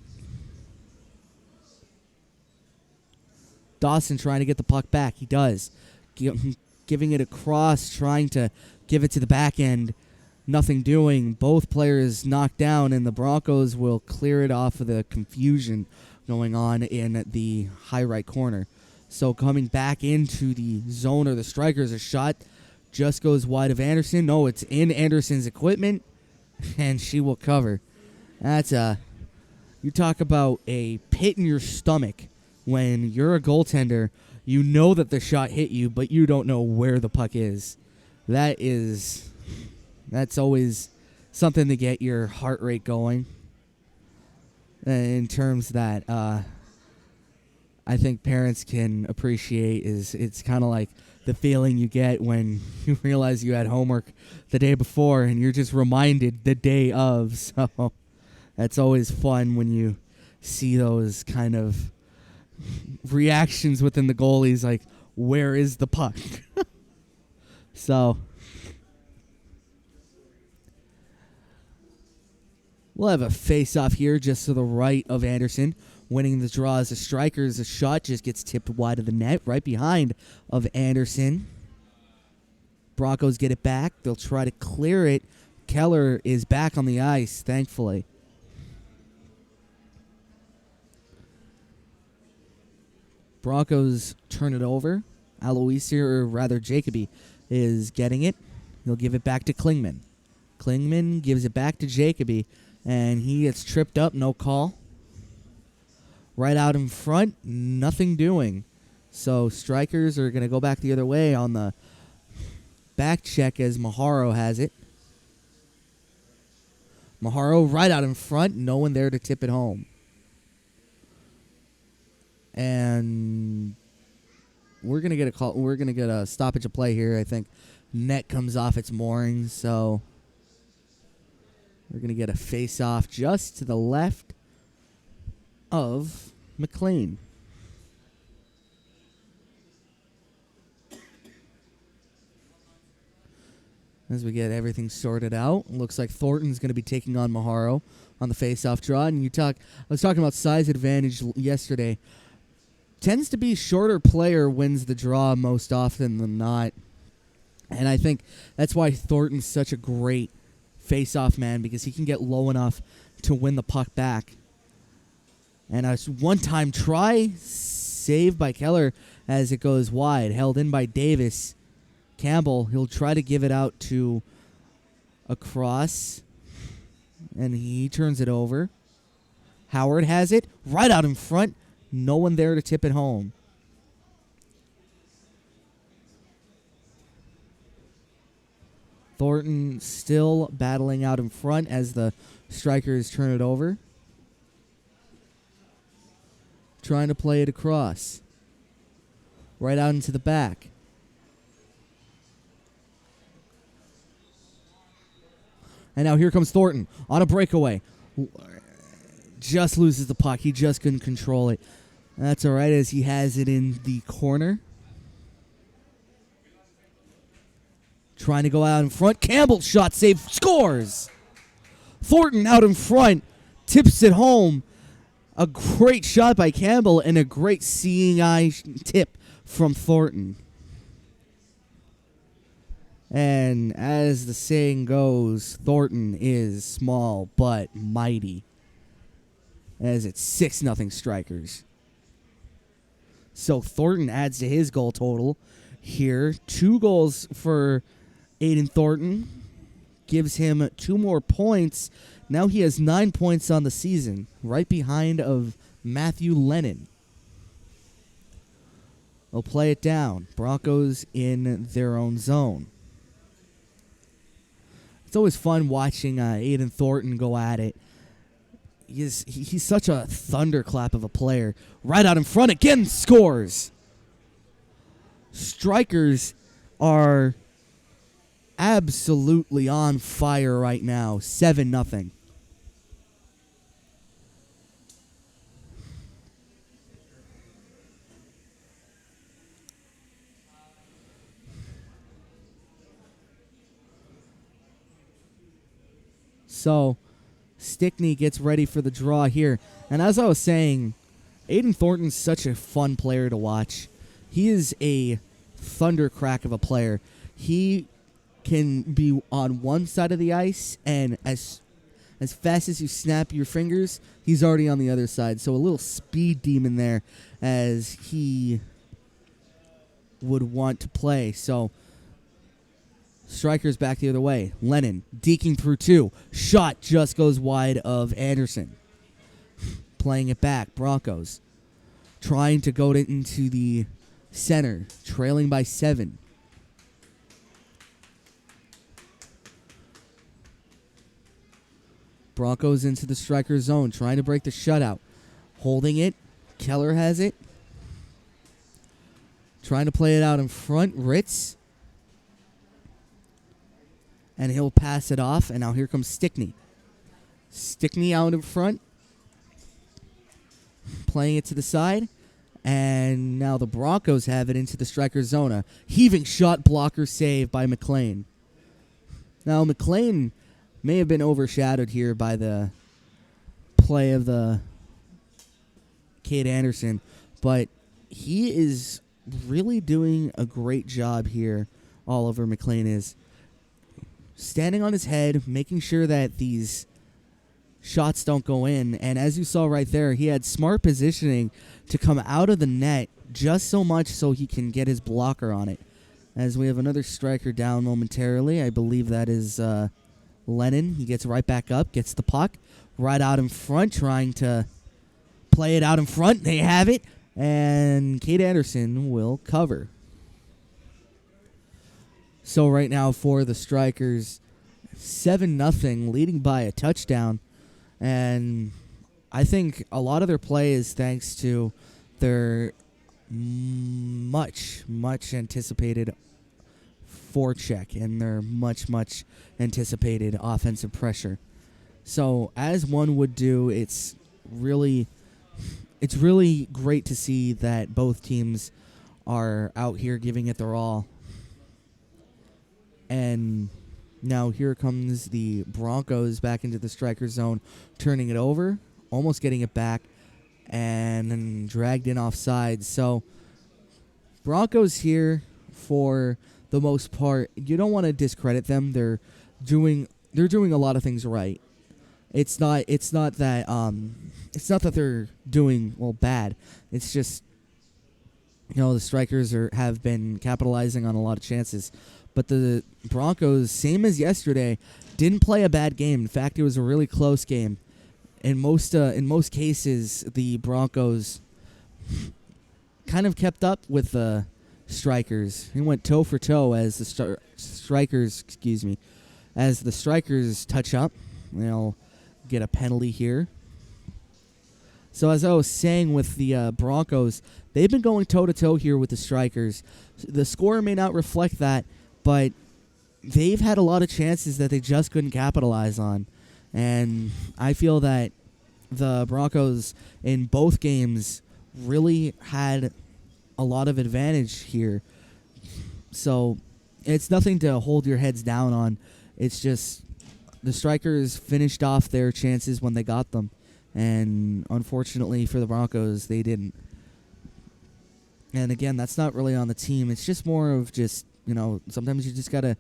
Dawson trying to get the puck back. He does. Giving it across, trying to give it to the back end. Nothing doing. Both players knocked down, and the Broncos will clear it off of the confusion going on in the high right corner. So coming back into the zone or the Strikers, a shot just goes wide of Anderson. No, it's in Anderson's equipment, and she will cover. That's you talk about a pit in your stomach. When you're a goaltender, you know that the shot hit you, but you don't know where the puck is. That's always something to get your heart rate going. In terms that I think parents can appreciate is it's kind of like the feeling you get when you realize you had homework the day before and you're just reminded the day of. So that's always fun when you see those kind of reactions within the goalies, like, where is the puck? So we'll have a face-off here just to the right of Anderson. Winning the draw as the Strikers. A shot just gets tipped wide of the net, right behind of Anderson. Broncos get it back. They'll try to clear it. Keller is back on the ice, thankfully. Broncos turn it over. Aloisi, or rather Jacoby, is getting it. He'll give it back to Klingman. Klingman gives it back to Jacoby, and he gets tripped up, no call. Right out in front, nothing doing. So Strikers are going to go back the other way on the back check as Maharo has it. Maharo right out in front, no one there to tip it home. And we're gonna get a call. We're gonna get a stoppage of play here. I think net comes off its moorings, so we're gonna get a face-off just to the left of McLean. As we get everything sorted out, looks like Thornton's going to be taking on Maharo on the face-off draw. And I was talking about size advantage yesterday. Tends to be shorter player wins the draw most often than not. And I think that's why Thornton's such a great face-off man, because he can get low enough to win the puck back. And a one-time try, saved by Keller as it goes wide, held in by Davis. Campbell, he'll try to give it out to a cross, and he turns it over. Howard has it right out in front. No one there to tip it home. Thornton still battling out in front as the Strikers turn it over. Trying to play it across. Right out into the back. And now here comes Thornton on a breakaway. Just loses the puck. He just couldn't control it. That's all right as he has it in the corner. Trying to go out in front. Campbell shot save. Scores! Thornton out in front. Tips it home. A great shot by Campbell and a great seeing eye tip from Thornton. And as the saying goes, Thornton is small but mighty. As it's 6-0 Strikers. So Thornton adds to his goal total here. 2 goals for Aiden Thornton. Gives him 2 more points. Now he has 9 points on the season. Right behind of Matthew Lennon. They'll play it down. Broncos in their own zone. It's always fun watching Aiden Thornton go at it. He's such a thunderclap of a player. Right out in front again, scores. Strikers are absolutely on fire right now. 7-0. So Stickney gets ready for the draw here. And as I was saying, Aiden Thornton's such a fun player to watch. He is a thundercrack of a player. He can be on one side of the ice, and as fast as you snap your fingers, he's already on the other side. So a little speed demon there as he would want to play. So Strikers back the other way. Lennon deking through 2. Shot just goes wide of Anderson. Playing it back. Broncos trying to go into the center. Trailing by 7. Broncos into the striker zone. Trying to break the shutout. Holding it. Keller has it. Trying to play it out in front. Ritz. And he'll pass it off. And now here comes Stickney. Stickney out in front. Playing it to the side. And now the Broncos have it into the striker zone. A heaving shot blocker save by McLean. Now McLean may have been overshadowed here by the play of the Cade Anderson. But he is really doing a great job here. Oliver McLean is. Standing on his head, making sure that these shots don't go in. And as you saw right there, he had smart positioning to come out of the net just so much so he can get his blocker on it. As we have another striker down momentarily. I believe that is Lennon. He gets right back up, gets the puck. Right out in front, trying to play it out in front. They have it. And Cade Anderson will cover. So right now for the Strikers, 7-0, leading by a touchdown. And I think a lot of their play is thanks to their much anticipated forecheck and their much anticipated offensive pressure. So as one would do, it's really great to see that both teams are out here giving it their all. And now here comes the Broncos back into the striker zone, turning it over, almost getting it back, and then dragged in offside. So Broncos here for the most part, you don't want to discredit them. They're doing a lot of things right. It's not that they're doing bad. It's just the Strikers have been capitalizing on a lot of chances, but the Broncos, same as yesterday, didn't play a bad game. In fact, it was a really close game. In most cases, the Broncos kind of kept up with the Strikers. He went toe for toe as the Strikers, as the Strikers touch up. They'll get a penalty here. So as I was saying with the Broncos, they've been going toe-to-toe here with the Strikers. The score may not reflect that, but they've had a lot of chances that they just couldn't capitalize on. And I feel that the Broncos in both games really had a lot of advantage here. So it's nothing to hold your heads down on. It's just the Strikers finished off their chances when they got them. And unfortunately for the Broncos, they didn't. And again, that's not really on the team. It's just more of sometimes you just gotta.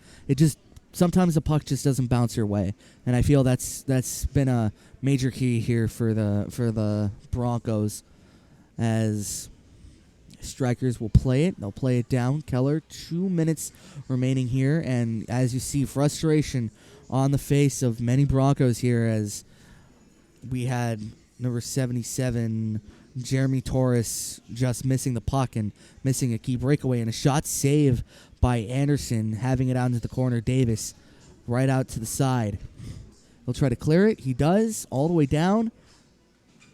Sometimes the puck just doesn't bounce your way, and I feel that's been a major key here for the Broncos, as Strikers will play it. They'll play it down. Keller, 2 minutes remaining here, and as you see, frustration on the face of many Broncos here as we had number 77, Jeremy Torres, just missing the puck and missing a key breakaway, and a shot save by Anderson, having it out into the corner. Davis right out to the side. He'll try to clear it. He does, all the way down.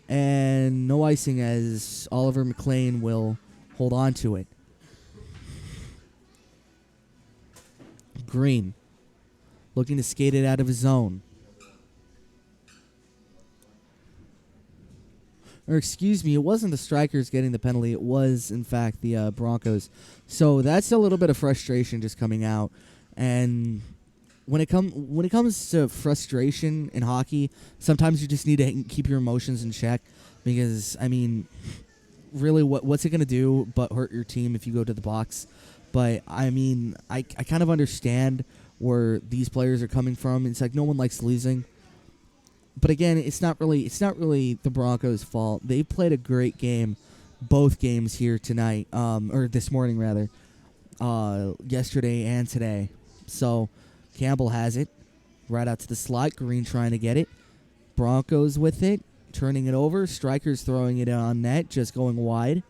And no icing as Oliver McLean will hold on to it. Green looking to skate it out of his zone. Or excuse me, it wasn't the Strikers getting the penalty. It was, in fact, the Broncos. So that's a little bit of frustration just coming out. And when it comes to frustration in hockey, sometimes you just need to keep your emotions in check. Because, really, what's it going to do but hurt your team if you go to the box? But, I kind of understand where these players are coming from. It's like no one likes losing. But again, it's not really the Broncos' fault. They played a great game, both games here tonight, or this morning rather, yesterday and today. So Campbell has it, right out to the slot. Green trying to get it. Broncos with it, turning it over. Strikers throwing it on net, just going wide.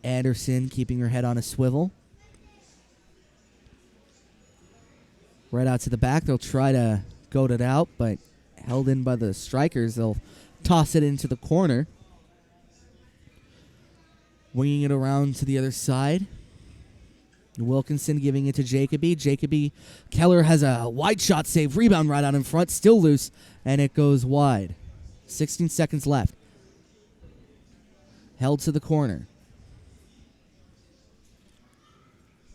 Anderson keeping her head on a swivel. Right out to the back. They'll try to goat it out, but held in by the Strikers. They'll toss it into the corner. Winging it around to the other side. Wilkinson giving it to Jacoby. Keller has a wide shot save. Rebound right out in front. Still loose. And it goes wide. 16 seconds left. Held to the corner.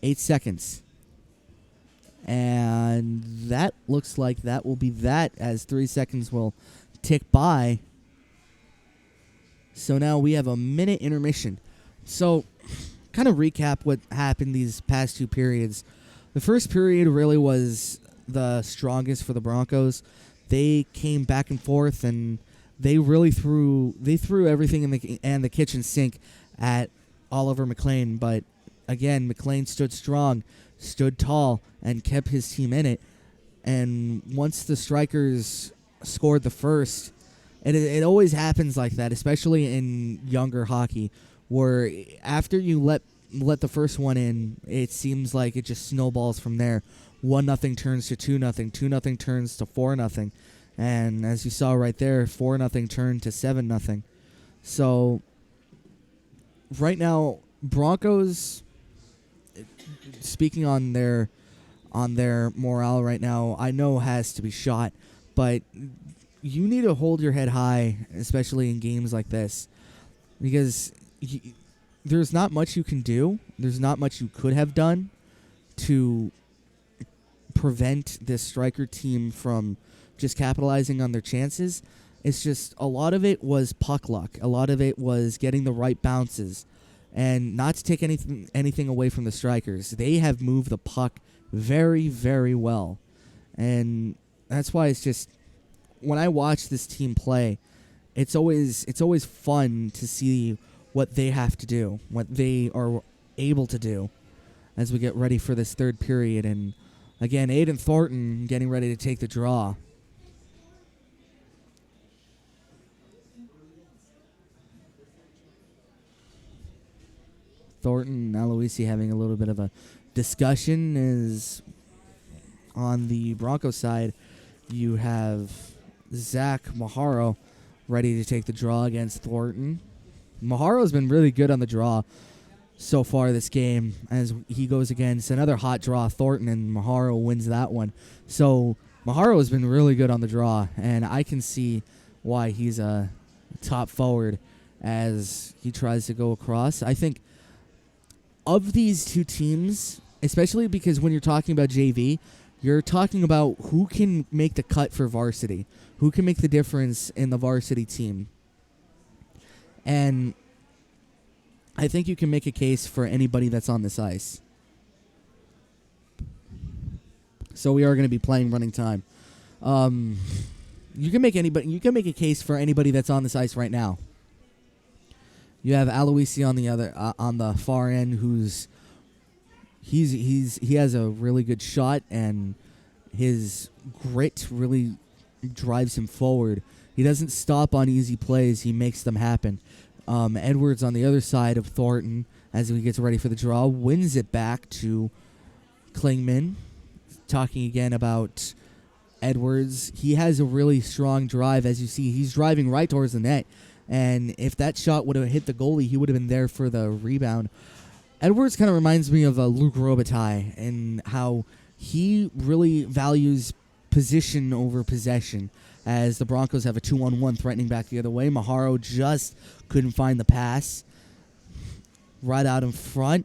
8 seconds. And that looks like that will be that, as 3 seconds will tick by. So now we have a minute intermission. So kind of recap what happened these past two periods. The first period really was the strongest for the Broncos. They came back and forth, and they really threw everything in the kitchen sink at Oliver McLean. But again, McLean stood strong, stood tall, and kept his team in it. And once the Strikers scored the first, and it always happens like that, especially in younger hockey, where after you let the first one in, it seems like it just snowballs from there. 1-0 turns to 2-0, 2-0 turns to 4-0, and as you saw right there, 4-0 turned to 7-0. So right now, Broncos, speaking on their morale right now, I know has to be shot, but you need to hold your head high, especially in games like this, because there's not much you can do. There's not much you could have done to prevent this Striker team from just capitalizing on their chances. It's just a lot of it was puck luck. A lot of it was getting the right bounces. And not to take anything away from the Strikers, they have moved the puck very, very well. And that's why it's just, when I watch this team play, it's always fun to see what they have to do, what they are able to do as we get ready for this third period. And again, Aiden Thornton getting ready to take the draw. Thornton and Aloisi having a little bit of a discussion. Is on the Broncos side, you have Zach Maharo ready to take the draw against Thornton. Maharo's been really good on the draw so far this game as he goes against another hot draw, Thornton, and Maharo wins that one. So Maharo has been really good on the draw, and I can see why he's a top forward as he tries to go across. I think of these two teams, especially because when you're talking about JV, you're talking about who can make the cut for varsity, who can make the difference in the varsity team. And I think you can make a case for anybody that's on this ice. So we are going to be playing running time. You can make a case for anybody that's on this ice right now. You have Aloisi on the other on the far end, he has a really good shot, and his grit really drives him forward. He doesn't stop on easy plays; he makes them happen. Edwards on the other side of Thornton, as he gets ready for the draw, wins it back to Klingman. Talking again about Edwards, he has a really strong drive. As you see, he's driving right towards the net. And if that shot would have hit the goalie, he would have been there for the rebound. Edwards kind of reminds me of Luke Robitaille and how he really values position over possession, as the Broncos have a 2-on-1 threatening back the other way. Maharo just couldn't find the pass. Right out in front,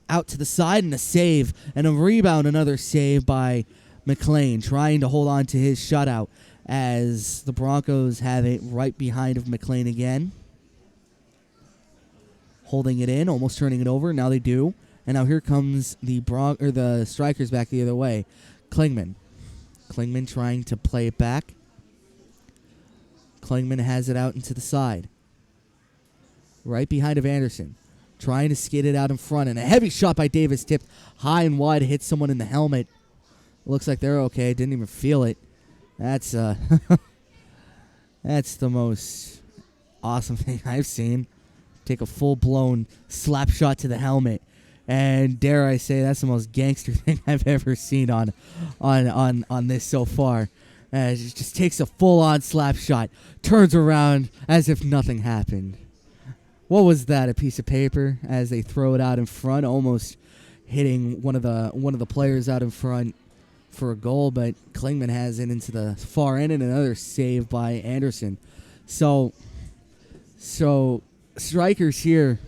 out to the side, and a save. And a rebound, another save by McLean, trying to hold on to his shutout, as the Broncos have it right behind of McLean again. Holding it in, almost turning it over. Now they do. And now here comes the Strikers back the other way. Klingman trying to play it back. Klingman has it out into the side. Right behind of Anderson. Trying to skid it out in front. And a heavy shot by Davis, tipped high and wide, hit someone in the helmet. Looks like they're okay. Didn't even feel it. That's that's the most awesome thing I've seen. Take a full-blown slap shot to the helmet, and dare I say, that's the most gangster thing I've ever seen on this so far. It just takes a full-on slap shot, turns around as if nothing happened. What was that? A piece of paper as they throw it out in front, almost hitting one of the players out in front for a goal, but Klingman has it into the far end, and another save by Anderson. So Strikers here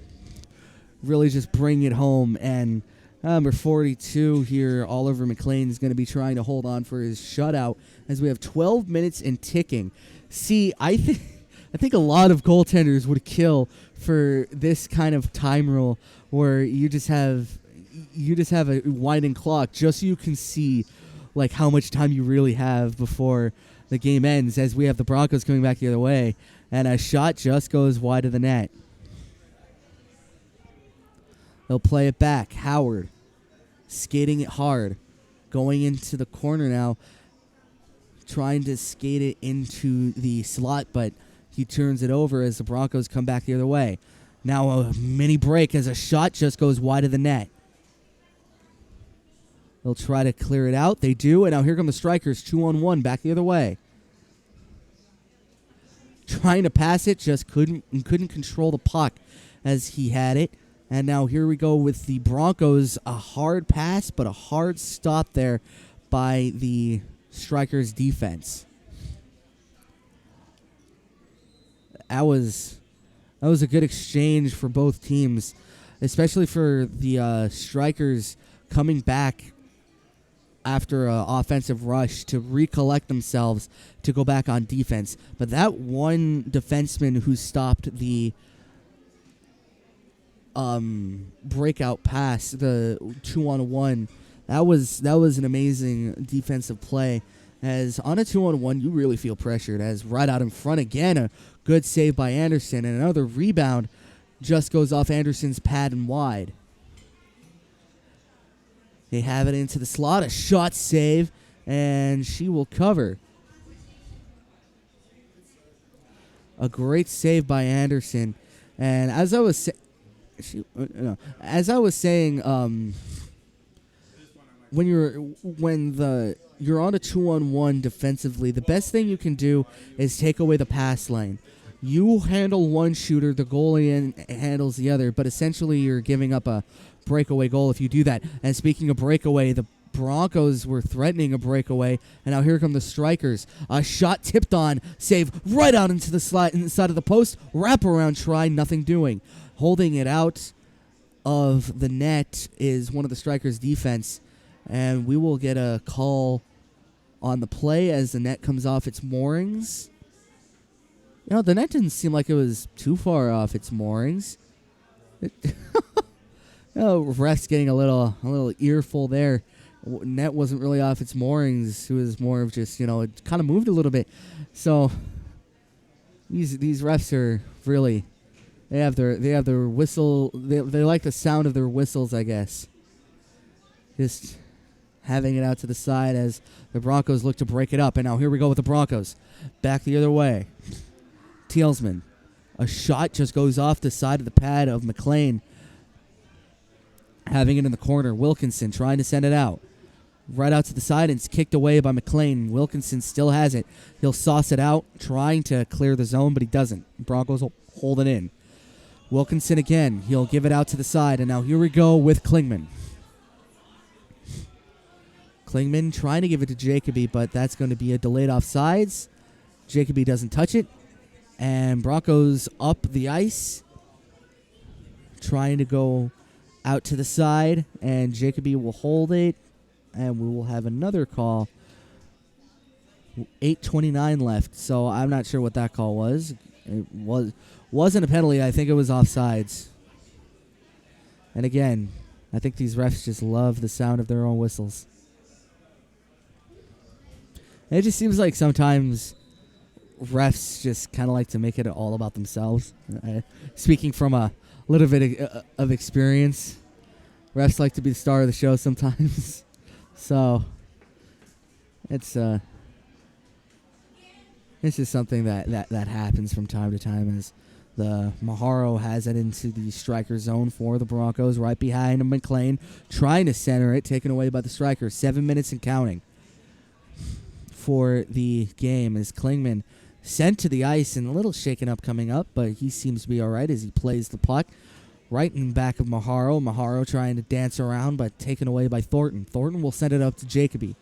really just bring it home, and number 42 here, Oliver McLean, is going to be trying to hold on for his shutout as we have 12 minutes and ticking. See, I think a lot of goaltenders would kill for this kind of time rule where you just have a winding clock just so you can see like how much time you really have before the game ends, as we have the Broncos coming back the other way, and a shot just goes wide of the net. They'll play it back. Howard skating it hard, going into the corner now, trying to skate it into the slot, but he turns it over as the Broncos come back the other way. Now a mini break as a shot just goes wide of the net. They'll try to clear it out. They do, and now here come the Strikers, 2-on-1, back the other way. Trying to pass it, just couldn't control the puck as he had it. And now here we go with the Broncos, a hard pass, but a hard stop there by the Strikers defense. That was a good exchange for both teams, especially for the Strikers coming back after an offensive rush to recollect themselves to go back on defense. But that one defenseman who stopped the breakout pass, the 2-on-1. That was an amazing defensive play. As on a 2-on-1, you really feel pressured. As right out in front again, a good save by Anderson, and another rebound just goes off Anderson's pad and wide. They have it into the slot, a shot save, and she will cover. A great save by Anderson, and as I was saying, when you're on a 2-on-1 defensively, the best thing you can do is take away the pass lane. You handle one shooter, the goalie handles the other, but essentially you're giving up a breakaway goal if you do that. And speaking of breakaway, the Broncos were threatening a breakaway, and now here come the Strikers. A shot tipped on, save right out into the slot inside of the post, wraparound try, nothing doing. Holding it out of the net is one of the Strikers' defense, and we will get a call on the play as the net comes off its moorings. You know, the net didn't seem like it was too far off its moorings. Ref's getting a little earful there. Net wasn't really off its moorings. It was more of just, it kind of moved a little bit. So these refs are really, they have their whistle. They like the sound of their whistles, I guess. Just having it out to the side as the Broncos look to break it up. And now here we go with the Broncos. Back the other way. Tealsman. A shot just goes off the side of the pad of McLean. Having it in the corner. Wilkinson trying to send it out. Right out to the side, and it's kicked away by McLean. Wilkinson still has it. He'll sauce it out, trying to clear the zone, but he doesn't. Broncos will hold it in. Wilkinson again. He'll give it out to the side, and now here we go with Klingman. Klingman trying to give it to Jacoby, but that's going to be a delayed offsides. Jacoby doesn't touch it. And Broncos up the ice. Trying to go out to the side, and Jacoby will hold it. And we will have another call. 8:29 left, so I'm not sure what that call was. It wasn't a penalty. I think it was offsides. And again, I think these refs just love the sound of their own whistles. And it just seems like sometimes refs just kind of like to make it all about themselves. Speaking from a little bit of experience, refs like to be the star of the show sometimes. So it's just something that happens from time to time as the Maharo has it into the striker zone for the Broncos, right behind McLean, trying to center it, taken away by the Strikers. 7 minutes and counting for the game as Klingman sent to the ice and a little shaken up coming up, but he seems to be all right as he plays the puck. Right in back of Maharo. Maharo trying to dance around, but taken away by Thornton. Thornton will send it up to Jacoby.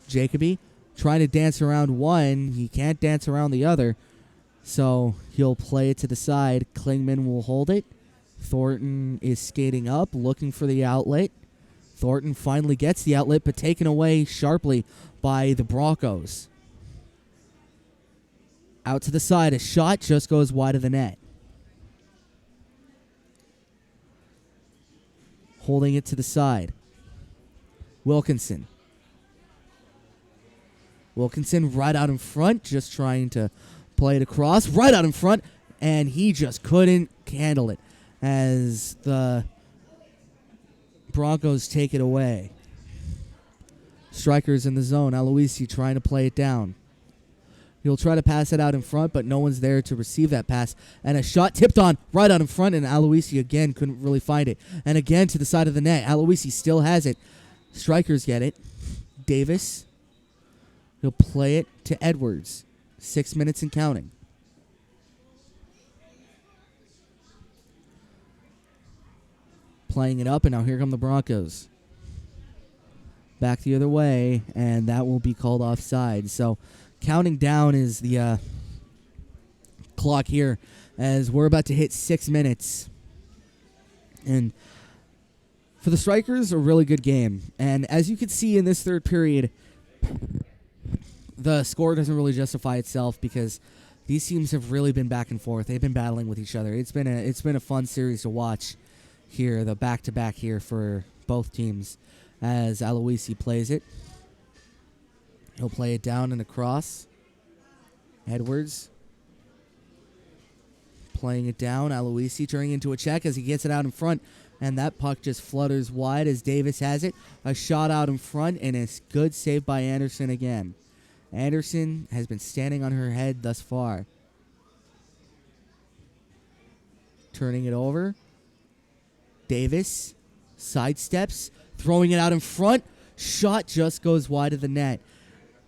Jacoby trying to dance around one. He can't dance around the other, so he'll play it to the side. Klingman will hold it. Thornton is skating up, looking for the outlet. Thornton finally gets the outlet, but taken away sharply by the Broncos. Out to the side. A shot just goes wide of the net. Holding it to the side. Wilkinson. Wilkinson right out in front, just trying to play it across. Right out in front, and he just couldn't handle it as the Broncos take it away. Strikers in the zone. Aloisi trying to play it down. He'll try to pass it out in front, but no one's there to receive that pass. And a shot tipped on right out in front, and Aloisi again couldn't really find it. And again to the side of the net. Aloisi still has it. Strikers get it. Davis. He'll play it to Edwards. 6 minutes and counting. Playing it up, and now here come the Broncos. Back the other way, and that will be called offside. So counting down is the clock here as we're about to hit 6 minutes. And for the Strikers, a really good game. And as you can see in this third period, the score doesn't really justify itself because these teams have really been back and forth. They've been battling with each other. It's been a fun series to watch. here, the back-to-back here for both teams as Aloisi plays it. He'll play it down and across. Edwards playing it down. Aloisi turning into a check as he gets it out in front. And that puck just flutters wide as Davis has it. A shot out in front, and it's good save by Anderson again. Anderson has been standing on her head thus far. Turning it over. Davis sidesteps, throwing it out in front. Shot just goes wide of the net.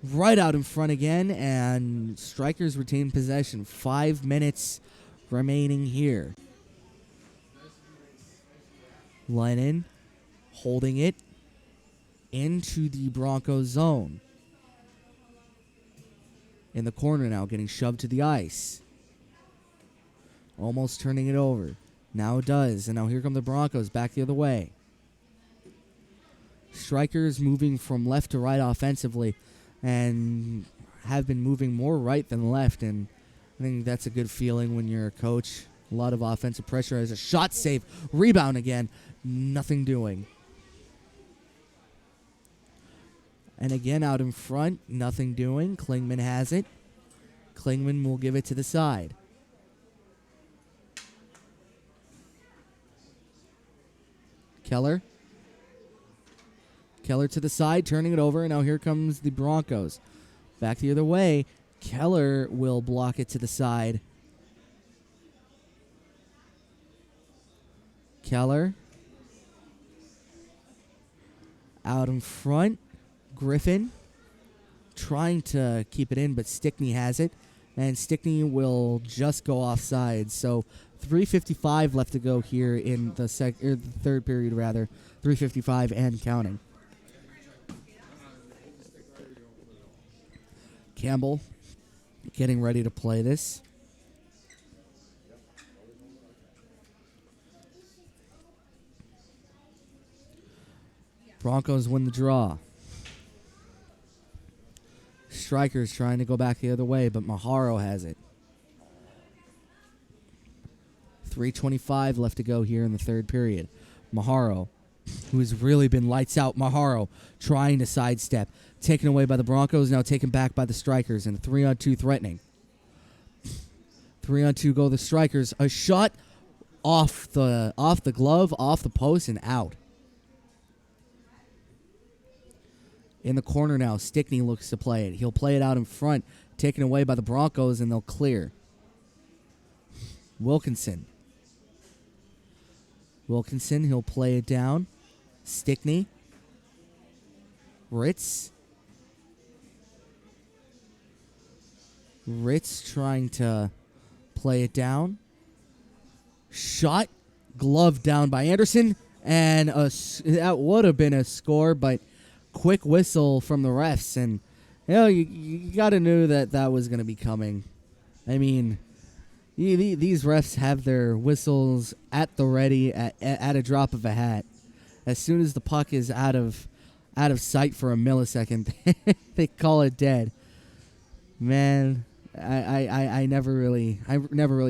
Right out in front again, and Strikers retain possession. 5 minutes remaining here. Lennon holding it into the Broncos zone. In the corner now, getting shoved to the ice. Almost turning it over. Now does, and now here come the Broncos back the other way. Strikers moving from left to right offensively and have been moving more right than left, and I think that's a good feeling when you're a coach. A lot of offensive pressure as a shot save. Rebound again. Nothing doing. And again out in front. Nothing doing. Klingman has it. Klingman will give it to the side. Keller. Keller to the side, turning it over, and now here comes the Broncos. Back the other way. Keller will block it to the side. Keller. Out in front. Griffin trying to keep it in, but Stickney has it. And Stickney will just go offside. So 3:55 left to go here in the third period, rather. 3:55 and counting. Campbell getting ready to play this. Broncos win the draw. Strikers trying to go back the other way, but Maharo has it. 3:25 left to go here in the third period. Maharo, who has really been lights out. Maharo trying to sidestep. Taken away by the Broncos, now taken back by the Strikers, and a 3-on-2 threatening. 3-on-2 go the Strikers. A shot off the glove, off the post, and out. In the corner now, Stickney looks to play it. He'll play it out in front, taken away by the Broncos, and they'll clear. Wilkinson, he'll play it down. Stickney. Ritz trying to play it down. Shot, glove down by Anderson, and that would have been a score, but quick whistle from the refs, and you got to know that was going to be coming. I mean, these refs have their whistles at the ready at a drop of a hat. As soon as the puck is out of sight for a millisecond, they call it dead. Man, I never really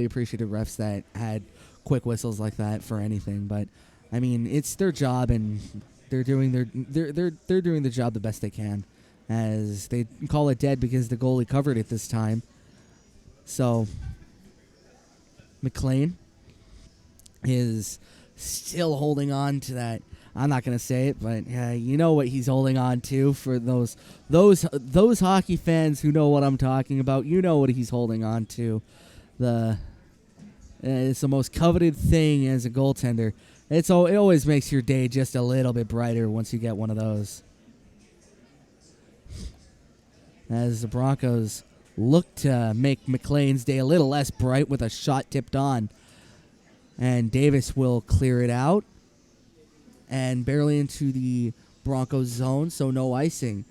appreciated refs that had quick whistles like that for anything. But I mean, it's their job, and they're doing the job the best they can. As they call it dead because the goalie covered it this time. So McLean is still holding on to that. I'm not going to say it, but you know what he's holding on to. For those hockey fans who know what I'm talking about, you know what he's holding on to. It's the most coveted thing as a goaltender. It always makes your day just a little bit brighter once you get one of those. As the Broncos look to make McLean's day a little less bright with a shot tipped on. And Davis will clear it out. And barely into the Broncos zone, so no icing.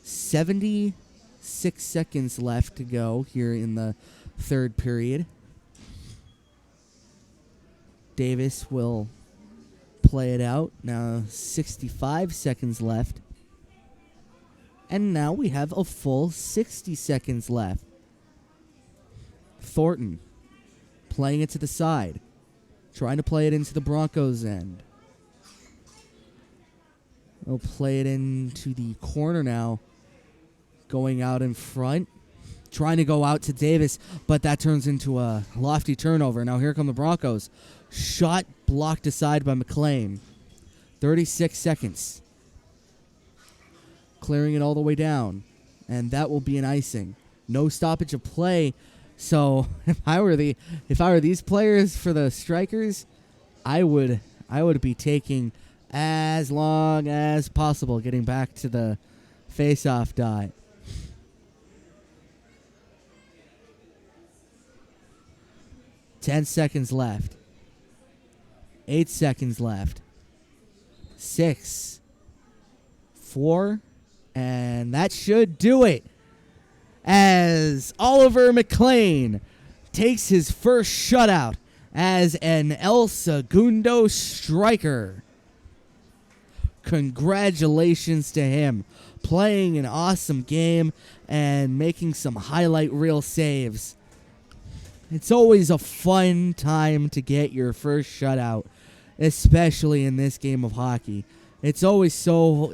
76 seconds left to go here in the third period. Davis will play it out. Now 65 seconds left. And now we have a full 60 seconds left. Thornton playing it to the side. trying to play it into the Broncos' end. They'll play it into the corner now, going out in front, trying to go out to Davis, but that turns into a lofty turnover. Now here come the Broncos. Shot blocked aside by McLean. 36 seconds. Clearing it all the way down, and that will be an icing. No stoppage of play. So if I were these players for the Strikers, I would be taking as long as possible getting back to the face-off dot. Ten seconds left. 8 seconds left. 6, 4, and that should do it. As Oliver McLean takes his first shutout as an El Segundo Striker. Congratulations to him. Playing an awesome game and making some highlight reel saves. It's always a fun time to get your first shutout, especially in this game of hockey. It's always so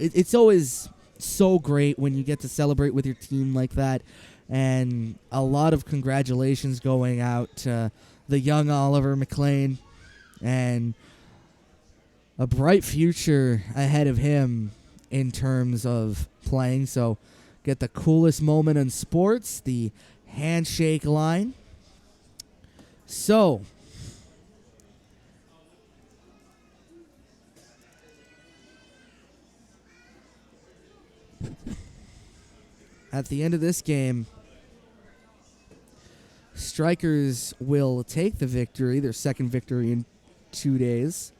great when you get to celebrate with your team like that, and a lot of congratulations going out to the young Oliver McLean, and a bright future ahead of him in terms of playing. So get the coolest moment in sports, the handshake line. So at the end of this game, Strikers will take the victory, their second victory in 2 days.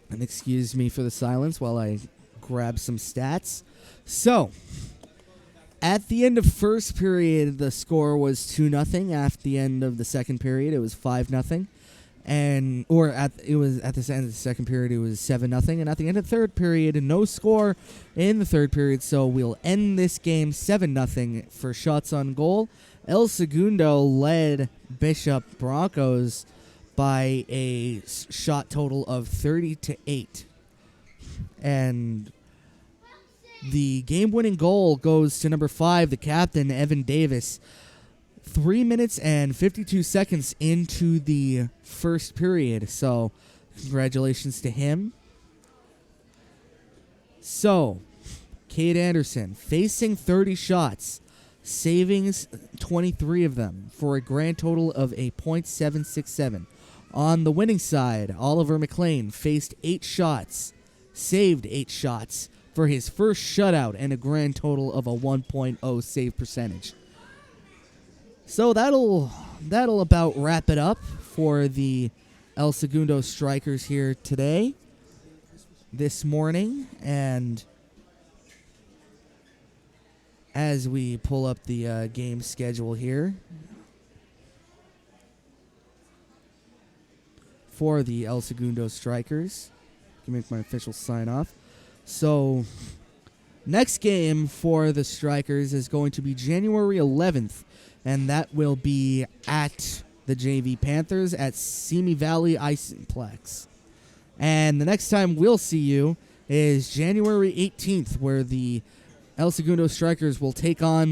And excuse me for the silence while I grab some stats. So, at the end of first period, the score was 2-0. At the end of the second period, it was 5-0. At the end of the second period, it was 7-0. And at the end of the third period, no score in the third period. So we'll end this game 7-0 for shots on goal. El Segundo led Bishop Broncos by a shot total of 30-8. And the game-winning goal goes to number 5, the captain, Evan Davis. 3 minutes and 52 seconds into the first period. So, congratulations to him. So, Cade Anderson facing 30 shots, saving 23 of them for a grand total of a .767. On the winning side, Oliver McLean faced 8 shots, saved 8 shots for his first shutout and a grand total of a 1.0 save percentage. So that'll about wrap it up for the El Segundo Strikers here today, this morning. And as we pull up the game schedule here for the El Segundo Strikers, I can make my official sign off. So next game for the Strikers is going to be January 11th. And that will be at the JV Panthers at Simi Valley Iceplex. And the next time we'll see you is January 18th, where the El Segundo Strikers will take on the